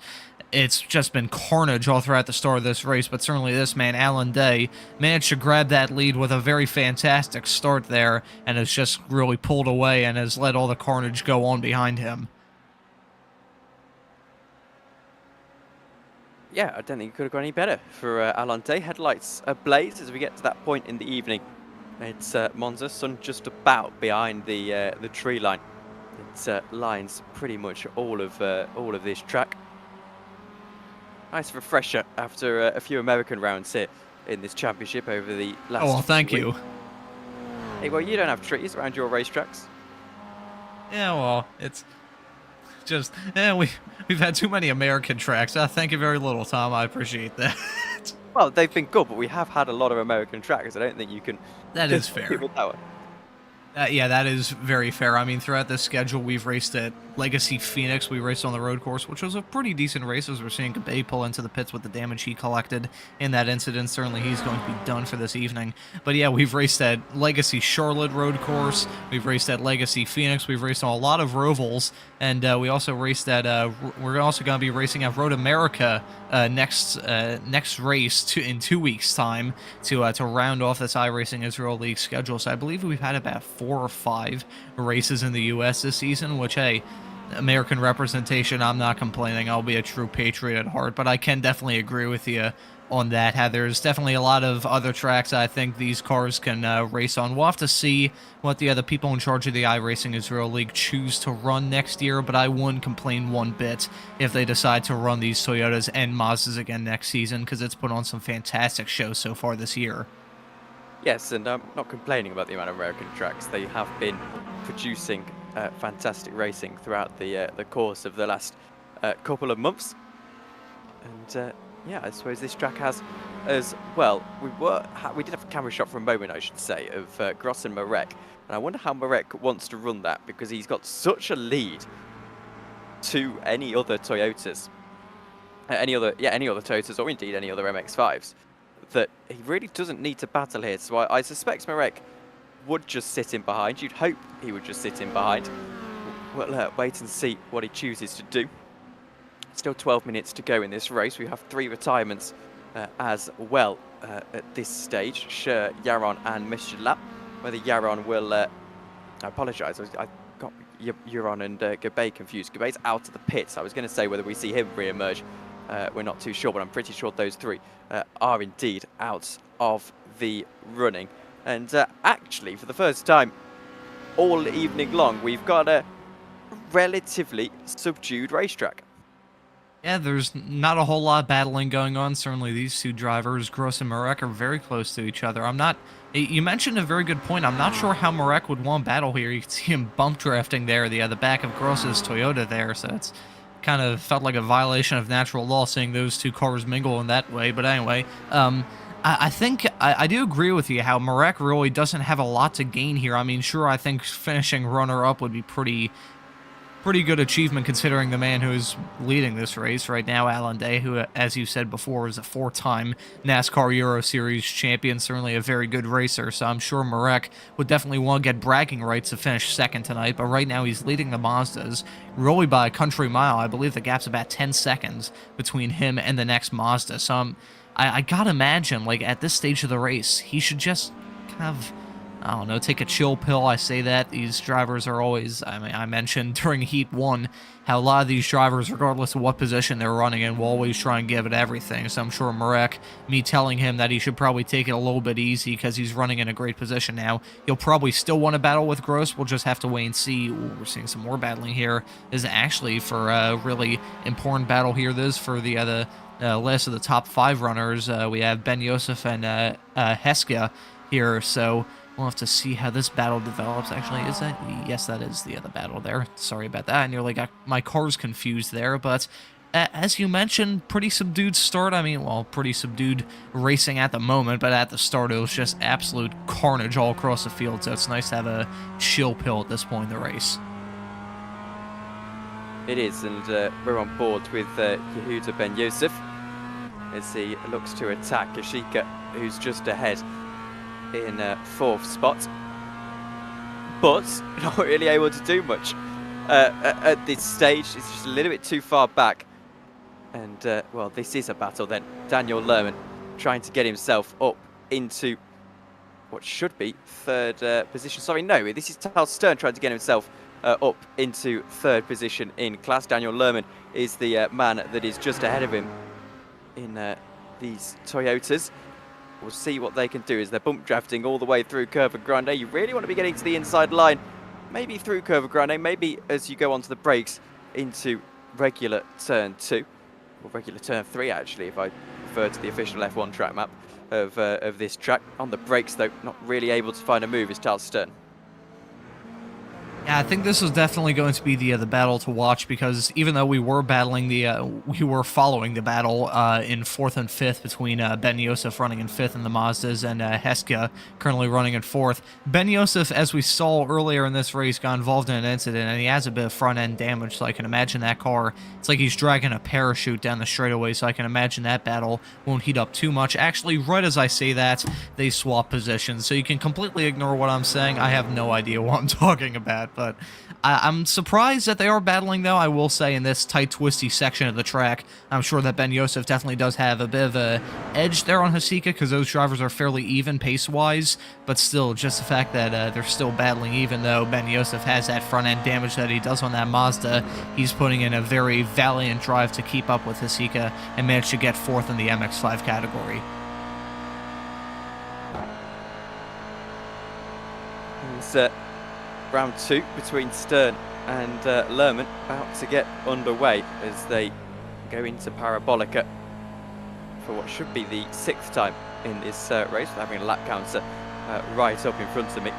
It's just been carnage all throughout the start of this race, but certainly this man, Alan Day, managed to grab that lead with a very fantastic start there, and has just really pulled away and has let all the carnage go on behind him. Yeah, I don't think it could have gone any better for Alan Day. Headlights ablaze as we get to that point in the evening. It's Monza, sun just about behind the tree line. It lines pretty much all of this track. Nice refresher after a few American rounds here in this championship over the last Oh, well, thank week. you. Hey, well, you don't have trees around your racetracks. Yeah, well, it's just, we've had too many American tracks. Thank you very little, Tom. I appreciate that. Well, they've been good, but we have had a lot of American tracks. I don't think you can... That is fair. That one. Yeah, that is very fair. I mean, throughout this schedule, we've raced at Legacy Phoenix. We raced on the road course, which was a pretty decent race, as we're seeing Gabe pull into the pits with the damage he collected in that incident. Certainly, he's going to be done for this evening. But yeah, we've raced at Legacy Charlotte road course. We've raced at Legacy Phoenix. We've raced on a lot of Rovals. And we also raced at, we're also going to be racing at Road America next race in 2 weeks' time to round off this iRacing Israel League schedule. So I believe we've had about 4 or 5 races in the U.S. this season, which, hey, American representation, I'm not complaining. I'll be a true patriot at heart, but I can definitely agree with you on that. How there's definitely a lot of other tracks I think these cars can race on. We'll have to see what the other people in charge of the iRacing Israel League choose to run next year, but I wouldn't complain one bit if they decide to run these Toyotas and Mazdas again next season, because it's put on some fantastic shows so far this year. Yes, and I'm not complaining about the amount of American tracks. They have been producing fantastic racing throughout the course of the last couple of months. And yeah, I suppose this track has as well. We did have a camera shot for a moment, I should say, of Gross and Marek. And I wonder how Marek wants to run that, because he's got such a lead to any other Toyotas, any other Toyotas, or indeed any other MX-5s, that he really doesn't need to battle here. So I suspect Marek would just sit in behind. You'd hope he would just sit in behind. We'll wait and see what he chooses to do. Still 12 minutes to go in this race. We have 3 retirements as well at this stage. Scher, Yaron and Michelin. Whether Yaron will... I apologise, I got Yaron and Gabay confused. Gabay's out of the pits. I was going to say whether we see him re-emerge. We're not too sure, but I'm pretty sure those 3 are indeed out of the running. And actually, for the first time all evening long, we've got a relatively subdued racetrack. Yeah, there's not a whole lot of battling going on. Certainly these 2 drivers, Gross and Marek, are very close to each other. You mentioned a very good point. I'm not sure how Marek would want battle here. You can see him bump drafting there, the back of Gross's Toyota there, so it's kind of felt like a violation of natural law seeing those 2 cars mingle in that way. But anyway, I think I do agree with you how Marek really doesn't have a lot to gain here. I mean, sure, I think finishing runner-up would be pretty good achievement considering the man who is leading this race right now, Alan Day, who, as you said before, is a 4-time NASCAR Euro Series champion, certainly a very good racer, so I'm sure Marek would definitely want to get bragging rights to finish second tonight, but right now he's leading the Mazdas really by a country mile. I believe the gap's about 10 seconds between him and the next Mazda, so I gotta imagine, like, at this stage of the race, he should just kind of, I don't know, take a chill pill. I say that. These drivers are always, I mentioned during Heat 1 how a lot of these drivers, regardless of what position they're running in, will always try and give it everything. So I'm sure Marek, me telling him that he should probably take it a little bit easy because he's running in a great position now. He'll probably still want to battle with Gross. We'll just have to wait and see. Ooh, we're seeing some more battling here. This is actually for a really important battle here. This is for the last of the top 5 runners. We have Ben Yosef and Heskia here, so we'll have to see how this battle develops. Actually, is that? Yes, that is the other battle there. Sorry about that. I nearly got my cars confused there, but as you mentioned, pretty subdued start. I mean, well, pretty subdued racing at the moment, but at the start it was just absolute carnage all across the field, so it's nice to have a chill pill at this point in the race. It is, and we're on board with Yehuda Ben Yosef as he looks to attack Ashika, who's just ahead in 4th spot, but not really able to do much at this stage. It's just a little bit too far back, and well, this is a battle then. Daniel Lerman trying to get himself up into what should be 3rd position. Sorry, no, this is Tal Stern trying to get himself up into 3rd position in class. Daniel Lerman is the man that is just ahead of him in these Toyotas. We'll see what they can do as they're bump drafting all the way through Curva Grande. You really want to be getting to the inside line, maybe through Curva Grande, maybe as you go onto the brakes into regular turn 2, or regular turn 3 actually, if I refer to the official F1 track map of this track. On the brakes though, not really able to find a move is Charles Stern. Yeah, I think this is definitely going to be the battle to watch, because even though we were battling we were following the battle in 4th and 5th between Ben Yosef running in 5th in the Mazdas and Heskia currently running in 4th. Ben Yosef, as we saw earlier in this race, got involved in an incident and he has a bit of front end damage, so I can imagine that car, it's like he's dragging a parachute down the straightaway, so I can imagine that battle won't heat up too much. Actually, right as I say that, they swap positions, so you can completely ignore what I'm saying. I have no idea what I'm talking about. But I'm surprised that they are battling, though, I will say, in this tight, twisty section of the track. I'm sure that Ben Yosef definitely does have a bit of a edge there on Hasika, because those drivers are fairly even pace-wise, but still, just the fact that they're still battling, even though Ben Yosef has that front-end damage that he does on that Mazda, he's putting in a very valiant drive to keep up with Hasika and manage to get 4th in the MX-5 category. Round 2 between Stern and Lerman about to get underway as they go into Parabolica for what should be the 6th time in this race, having a lap counter right up in front of me.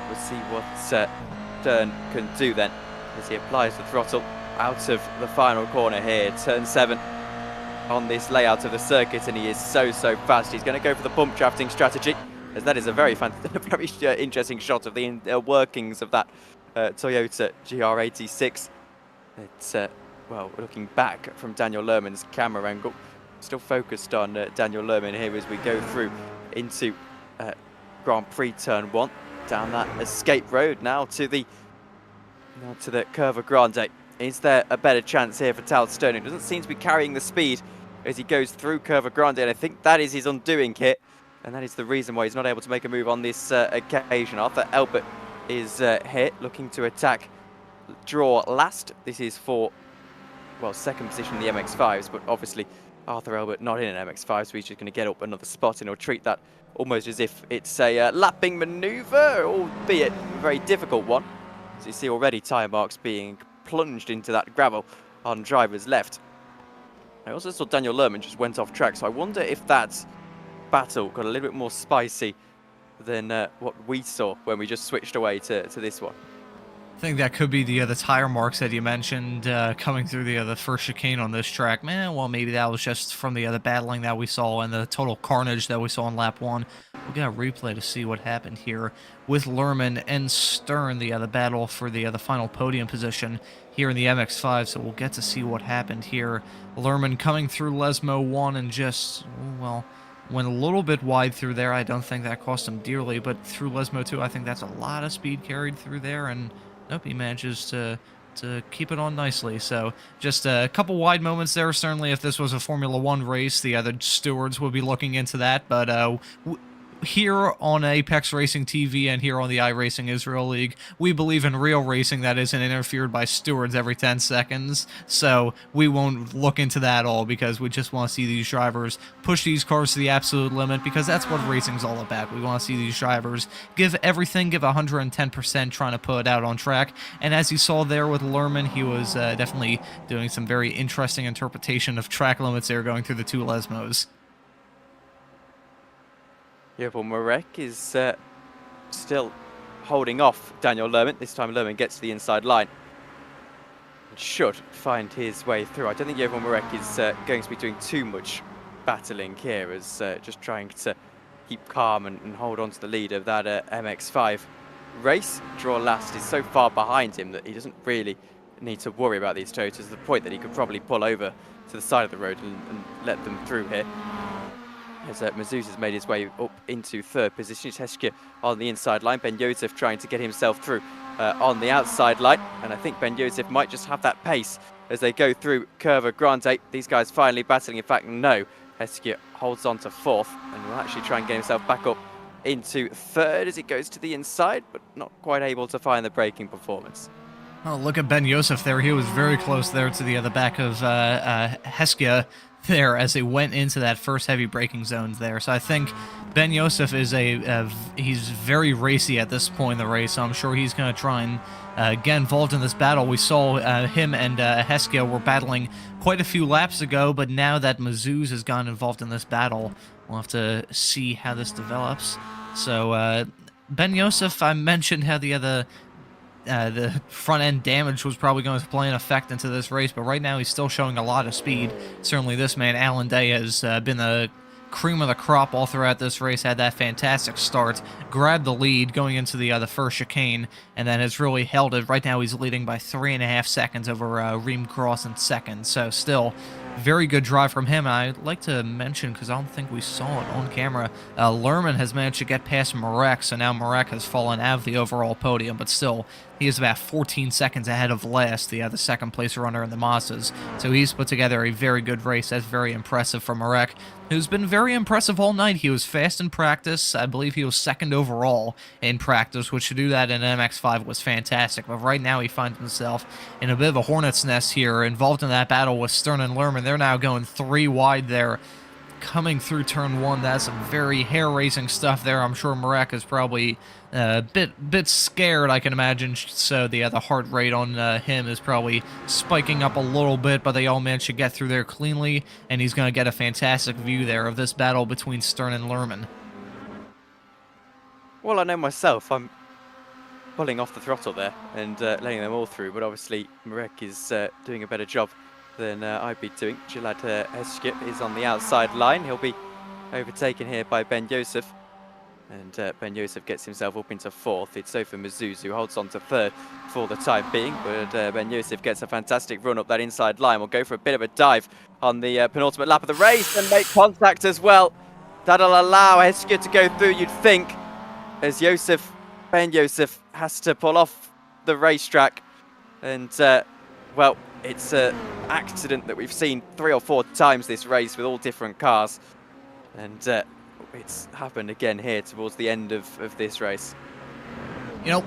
We'll see what Stern can do then as he applies the throttle out of the final corner here, turn 7 on this layout of the circuit, and he is so fast. He's going to go for the pump drafting strategy, as that is a very interesting shot of the workings of that Toyota GR86. It's, well, looking back from Daniel Lerman's camera angle, still focused on Daniel Lerman here as we go through into Grand Prix Turn 1, down that escape road now to the Curva Grande. Is there a better chance here for Tal Stern, who doesn't seem to be carrying the speed as he goes through Curva Grande, and I think that is his undoing here, and that is the reason why he's not able to make a move on this occasion. Arthur Elbert is here, looking to attack draw last. This is for, well, second position in the MX-5s, but obviously Arthur Elbert not in an MX-5, so he's just going to get up another spot, and he'll treat that almost as if it's a lapping manoeuvre, albeit a very difficult one. As you see already, tyre marks being plunged into that gravel on driver's left. I also saw Daniel Lerman just went off track, so I wonder if that battle got a little bit more spicy than what we saw when we just switched away to this one. I think that could be the tire marks that you mentioned coming through the first chicane on this track. Man, well, maybe that was just from the battling that we saw and the total carnage that we saw in lap 1. We'll get a replay to see what happened here with Lerman and Stern, the battle for the final podium position here in the MX-5. So we'll get to see what happened here. Lerman coming through Lesmo 1 and just, well, went a little bit wide through there. I don't think that cost him dearly, but through Lesmo 2, I think that's a lot of speed carried through there, and nope, he manages to keep it on nicely. So just a couple wide moments there. Certainly, if this was a Formula 1 race, the other stewards would be looking into that. But here on Apex Racing TV and here on the iRacing Israel League, we believe in real racing that isn't interfered by stewards every 10 seconds. So we won't look into that at all, because we just want to see these drivers push these cars to the absolute limit, because that's what racing's all about. We want to see these drivers give everything, give 110% trying to put it out on track. And as you saw there with Lerman, he was definitely doing some very interesting interpretation of track limits there going through the two Lesmos. Yeah, well, Marek is still holding off Daniel Lerman. This time Lerman gets to the inside line and should find his way through. I don't think Jovan Marek is going to be doing too much battling here, as just trying to keep calm and hold on to the lead of that MX-5 race. Draw last is so far behind him that he doesn't really need to worry about these Toyotas, to the point that he could probably pull over to the side of the road and let them through here. As Mazuz has made his way up into third position. It's Heskja on the inside line. Ben Joseph trying to get himself through on the outside line. And I think Ben Joseph might just have that pace as they go through Curva Grande. These guys finally battling. In fact, no. Heskja holds on to fourth and will actually try and get himself back up into third as it goes to the inside, but not quite able to find the braking performance. Oh, look at Ben Joseph there. He was very close there to the back of Heskja there as they went into that first heavy braking zones there. So I think Ben Joseph is he's very racy at this point in the race, so I'm sure he's going to try and get involved in this battle. We saw him and Heskja were battling quite a few laps ago, but now that Mazuz has gotten involved in this battle, we'll have to see how this develops. So Ben Joseph, I mentioned how the front-end damage was probably going to play an effect into this race, but right now he's still showing a lot of speed. Certainly this man, Alan Day, has been the cream of the crop all throughout this race, had that fantastic start, grabbed the lead going into the first chicane, and then has really held it. Right now he's leading by 3.5 seconds over Reem Cross in second, so still very good drive from him. I'd like to mention, because I don't think we saw it on camera, Lerman has managed to get past Marek, so now Marek has fallen out of the overall podium, but still, he is about 14 seconds ahead of last, the second place runner in the Mazdas. So he's put together a very good race. That's very impressive from Marek, who's been very impressive all night. He was fast in practice. I believe he was second overall in practice, which to do that in MX-5 was fantastic. But right now he finds himself in a bit of a hornet's nest here, involved in that battle with Stern and Lerman. They're now going 3 wide there, coming through turn 1. That's some very hair-raising stuff there. I'm sure Marek is probably a bit scared, I can imagine. So the heart rate on him is probably spiking up a little bit, but they all managed to get through there cleanly, and he's going to get a fantastic view there of this battle between Stern and Lerman. Well, I know myself, I'm pulling off the throttle there and letting them all through, but obviously Marek is doing a better job than I'd be doing. Gilad Heskja is on the outside line. He'll be overtaken here by Ben Joseph. And Ben Joseph gets himself up into fourth. It's Sofa Mazuz who holds on to third for the time being. But Ben Joseph gets a fantastic run up that inside line. We'll go for a bit of a dive on the penultimate lap of the race and make contact as well. That'll allow Heskja to go through, you'd think, as Ben Joseph has to pull off the racetrack. And well, it's an accident that we've seen 3 or 4 times this race with all different cars. And it's happened again here towards the end of this race. You know,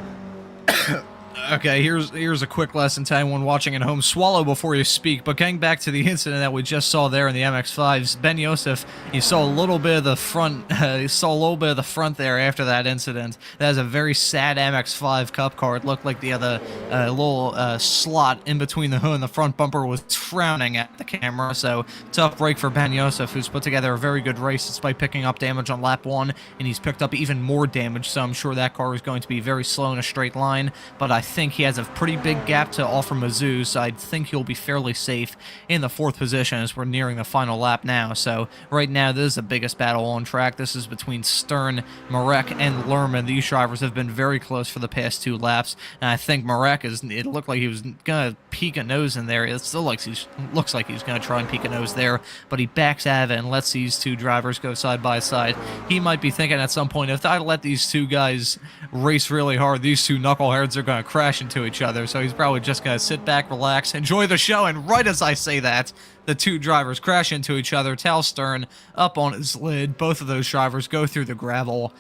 okay, here's a quick lesson to anyone watching at home. Swallow before you speak. But getting back to the incident that we just saw there in the MX-5s, Ben Yosef, you saw a little bit of the front. You saw a little bit of the front there after that incident. That is a very sad MX-5 Cup car. It looked like the other little slot in between the hood and the front bumper was frowning at the camera. So tough break for Ben Yosef, who's put together a very good race despite picking up damage on lap 1, and he's picked up even more damage. So I'm sure that car is going to be very slow in a straight line. But I think he has a pretty big gap to offer Mizzou, so I think he'll be fairly safe in the 4th position as we're nearing the final lap now. So right now, this is the biggest battle on track. This is between Stern, Marek, and Lerman. These drivers have been very close for the past 2 laps, and I think Marek it looked like he was gonna peek a nose in there. It still looks like he's gonna try and peek a nose there, but he backs out of it and lets these 2 drivers go side by side. He might be thinking at some point, if I let these 2 guys race really hard, these 2 knuckleheads are gonna crash into each other. So he's probably just gonna sit back, relax, enjoy the show, and right as I say that, the 2 drivers crash into each other. Tal Stern up on his lid. Both of those drivers go through the gravel.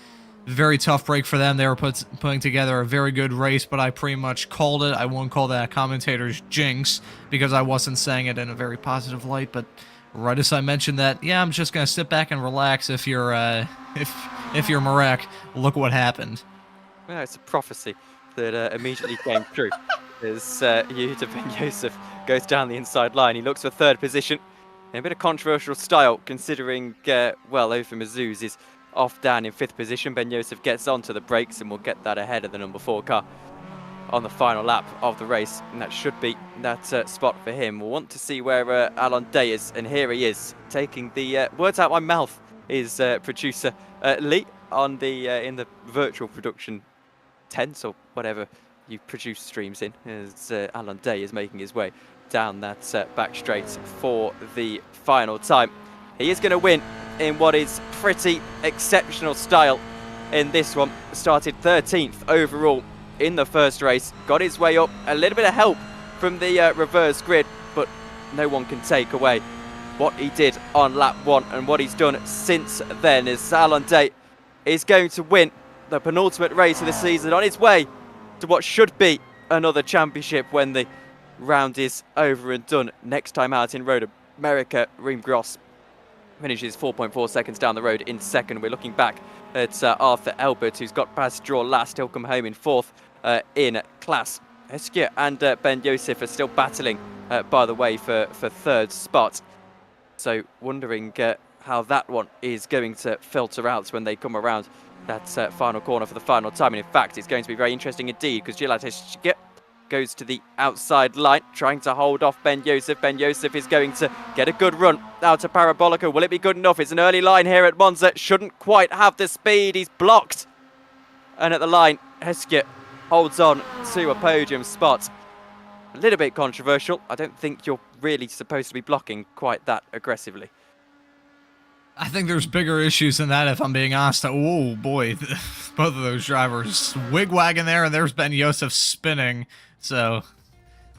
Very tough break for them. They were putting together a very good race, but I pretty much called it. I won't call that a commentator's jinx because I wasn't saying it in a very positive light, but right as I mentioned that, yeah, I'm just gonna sit back and relax if you're if you're Marek, look what happened. Well, it's a prophecy that immediately came true as Yehuda Ben Yosef goes down the inside line. He looks for 3rd position in a bit of controversial style, considering, well, over Mizzou's is off down in 5th position. Ben Yosef gets onto the brakes and will get that ahead of the number 4 car on the final lap of the race, and that should be that spot for him. We'll want to see where Alon Day is, and here he is, taking the words out my mouth, is producer Lee on the in the virtual production tent or whatever you produce streams in, as Alon Day is making his way down that back straight for the final time. He is going to win in what is pretty exceptional style in this one. Started 13th overall in the first race, got his way up, a little bit of help from the reverse grid, but no one can take away what he did on lap 1 and what he's done since then, as Alon Day is going to win the penultimate race of the season on his way to what should be another championship when the round is over and done. Next time out in Road America, Reem Gross finishes 4.4 seconds down the road in 2nd. We're looking back at Arthur Elbert, who's got past draw last. He'll come home in 4th in class. Heskja and Ben Yosef are still battling, by the way, for 3rd spot. So wondering how that one is going to filter out when they come around that final corner for the final time. And in fact, it's going to be very interesting indeed, because Gilad Heskja goes to the outside line, trying to hold off Ben Yosef. Ben Yosef is going to get a good run out to Parabolica. Will it be good enough? It's an early line here at Monza. Shouldn't quite have the speed. He's blocked. And at the line, Heskja holds on to a podium spot. A little bit controversial. I don't think you're really supposed to be blocking quite that aggressively. I think there's bigger issues than that, if I'm being honest. Oh boy, both of those drivers wigwagging there, and there's Ben Yosef spinning. So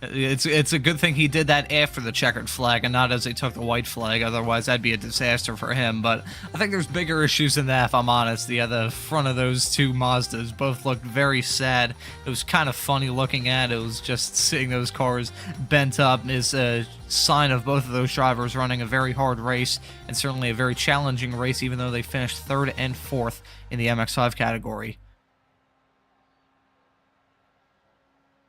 it's a good thing he did that after the checkered flag and not as he took the white flag. Otherwise, that'd be a disaster for him. But I think there's bigger issues than that, if I'm honest. The front of those 2 Mazdas both looked very sad. It was kind of funny looking at. It was just seeing those cars bent up is a sign of both of those drivers running a very hard race, and certainly a very challenging race, even though they finished 3rd and 4th in the MX-5 category.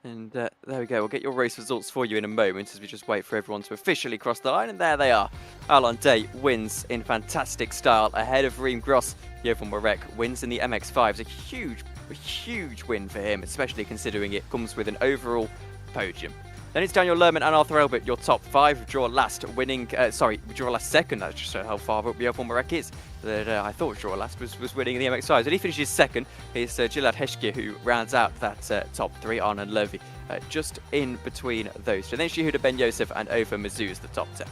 And there we go. We'll get your race results for you in a moment as we just wait for everyone to officially cross the line. And there they are. Alon Day wins in fantastic style ahead of Reem Gross. Jovan Marek wins in the MX-5s. A huge win for him, especially considering it comes with an overall podium. Then it's Daniel Lerman and Arthur Elbert, your top 5. Draw last second. That's just how far up Jovan Marek is. That I thought draw last was winning in the MX-5s. But he finishes 2nd. It's Gilad Heskja who rounds out that top 3. Arnon Levy just in between those. So then Yehuda Ben Yosef and Over Mizzou is the top 10.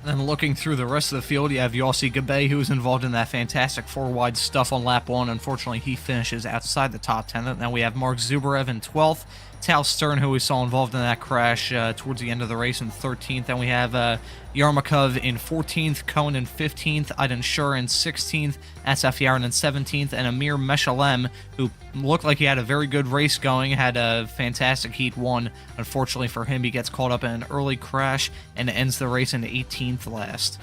Then looking through the rest of the field, you have Yossi Gabe, who was involved in that fantastic 4-wide stuff on lap 1. Unfortunately, he finishes outside the top 10. Then we have Mark Zubarev in 12th, Tal Stern, who we saw involved in that crash towards the end of the race, in 13th. Then we have Yarmakov in 14th, Cohen in 15th, Aiden Shur in 16th, Asaf Yaron in 17th, and Amir Meshalem, who looked like he had a very good race going, had a fantastic Heat 1. Unfortunately for him, he gets caught up in an early crash and ends the race in 18th last.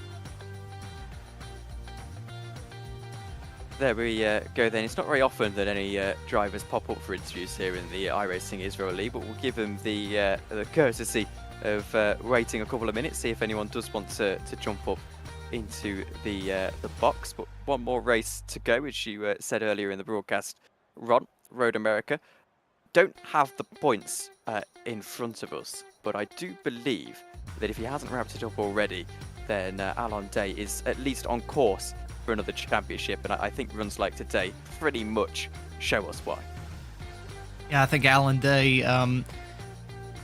There we go then. It's not very often that any drivers pop up for interviews here in the iRacing Israel League, but we'll give them the courtesy of waiting a couple of minutes, see if anyone does want to jump up into the box. But one more race to go, as you said earlier in the broadcast, Ron, Road America. Don't have the points in front of us, but I do believe that if he hasn't wrapped it up already, then Alon Day is at least on course for another championship, and I think runs like today pretty much show us why. Yeah, I think Alan Day,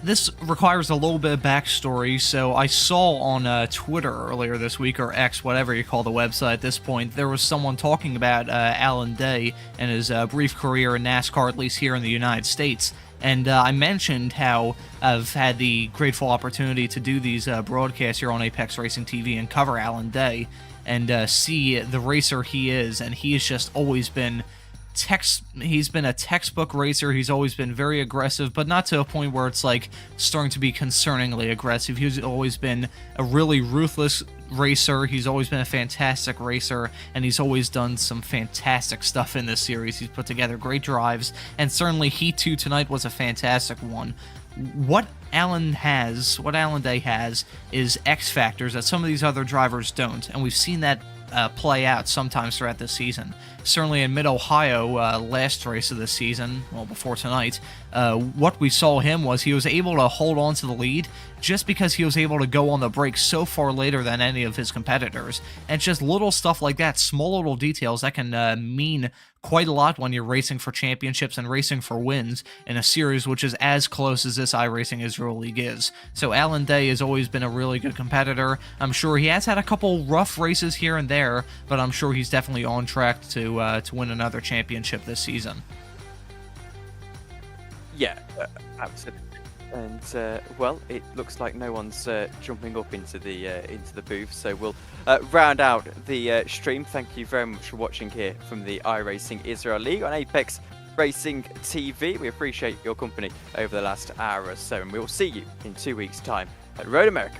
this requires a little bit of backstory. So I saw on Twitter earlier this week, or X, whatever you call the website at this point, there was someone talking about Alan Day and his brief career in NASCAR, at least here in the United States. And I mentioned how I've had the grateful opportunity to do these broadcasts here on Apex Racing TV and cover Alan Day and see the racer he is, and he has just always been he's been a textbook racer. He's always been very aggressive, but not to a point where it's like starting to be concerningly aggressive. He's always been a really ruthless racer. He's always been a fantastic racer, and he's always done some fantastic stuff in this series. He's put together great drives, and certainly Heat 2 tonight was a fantastic one. What Alan Day has is X factors that some of these other drivers don't, and we've seen that play out sometimes throughout this season. Certainly in Mid-Ohio, last race of the season, well, before tonight, what we saw him was he was able to hold on to the lead just because he was able to go on the brakes so far later than any of his competitors. And it's just little stuff like that, small little details that can mean quite a lot when you're racing for championships and racing for wins in a series which is as close as this iRacing Israel League is. So Alan Day has always been a really good competitor. I'm sure he has had a couple rough races here and there, but I'm sure he's definitely on track to win another championship this season. Yeah, absolutely. And well, it looks like no one's jumping up into the booth, so we'll round out the stream. Thank you very much for watching here from the iRacing Israel League on Apex Racing TV. We appreciate your company over the last hour or so, and we'll see you in 2 weeks' time at Road America.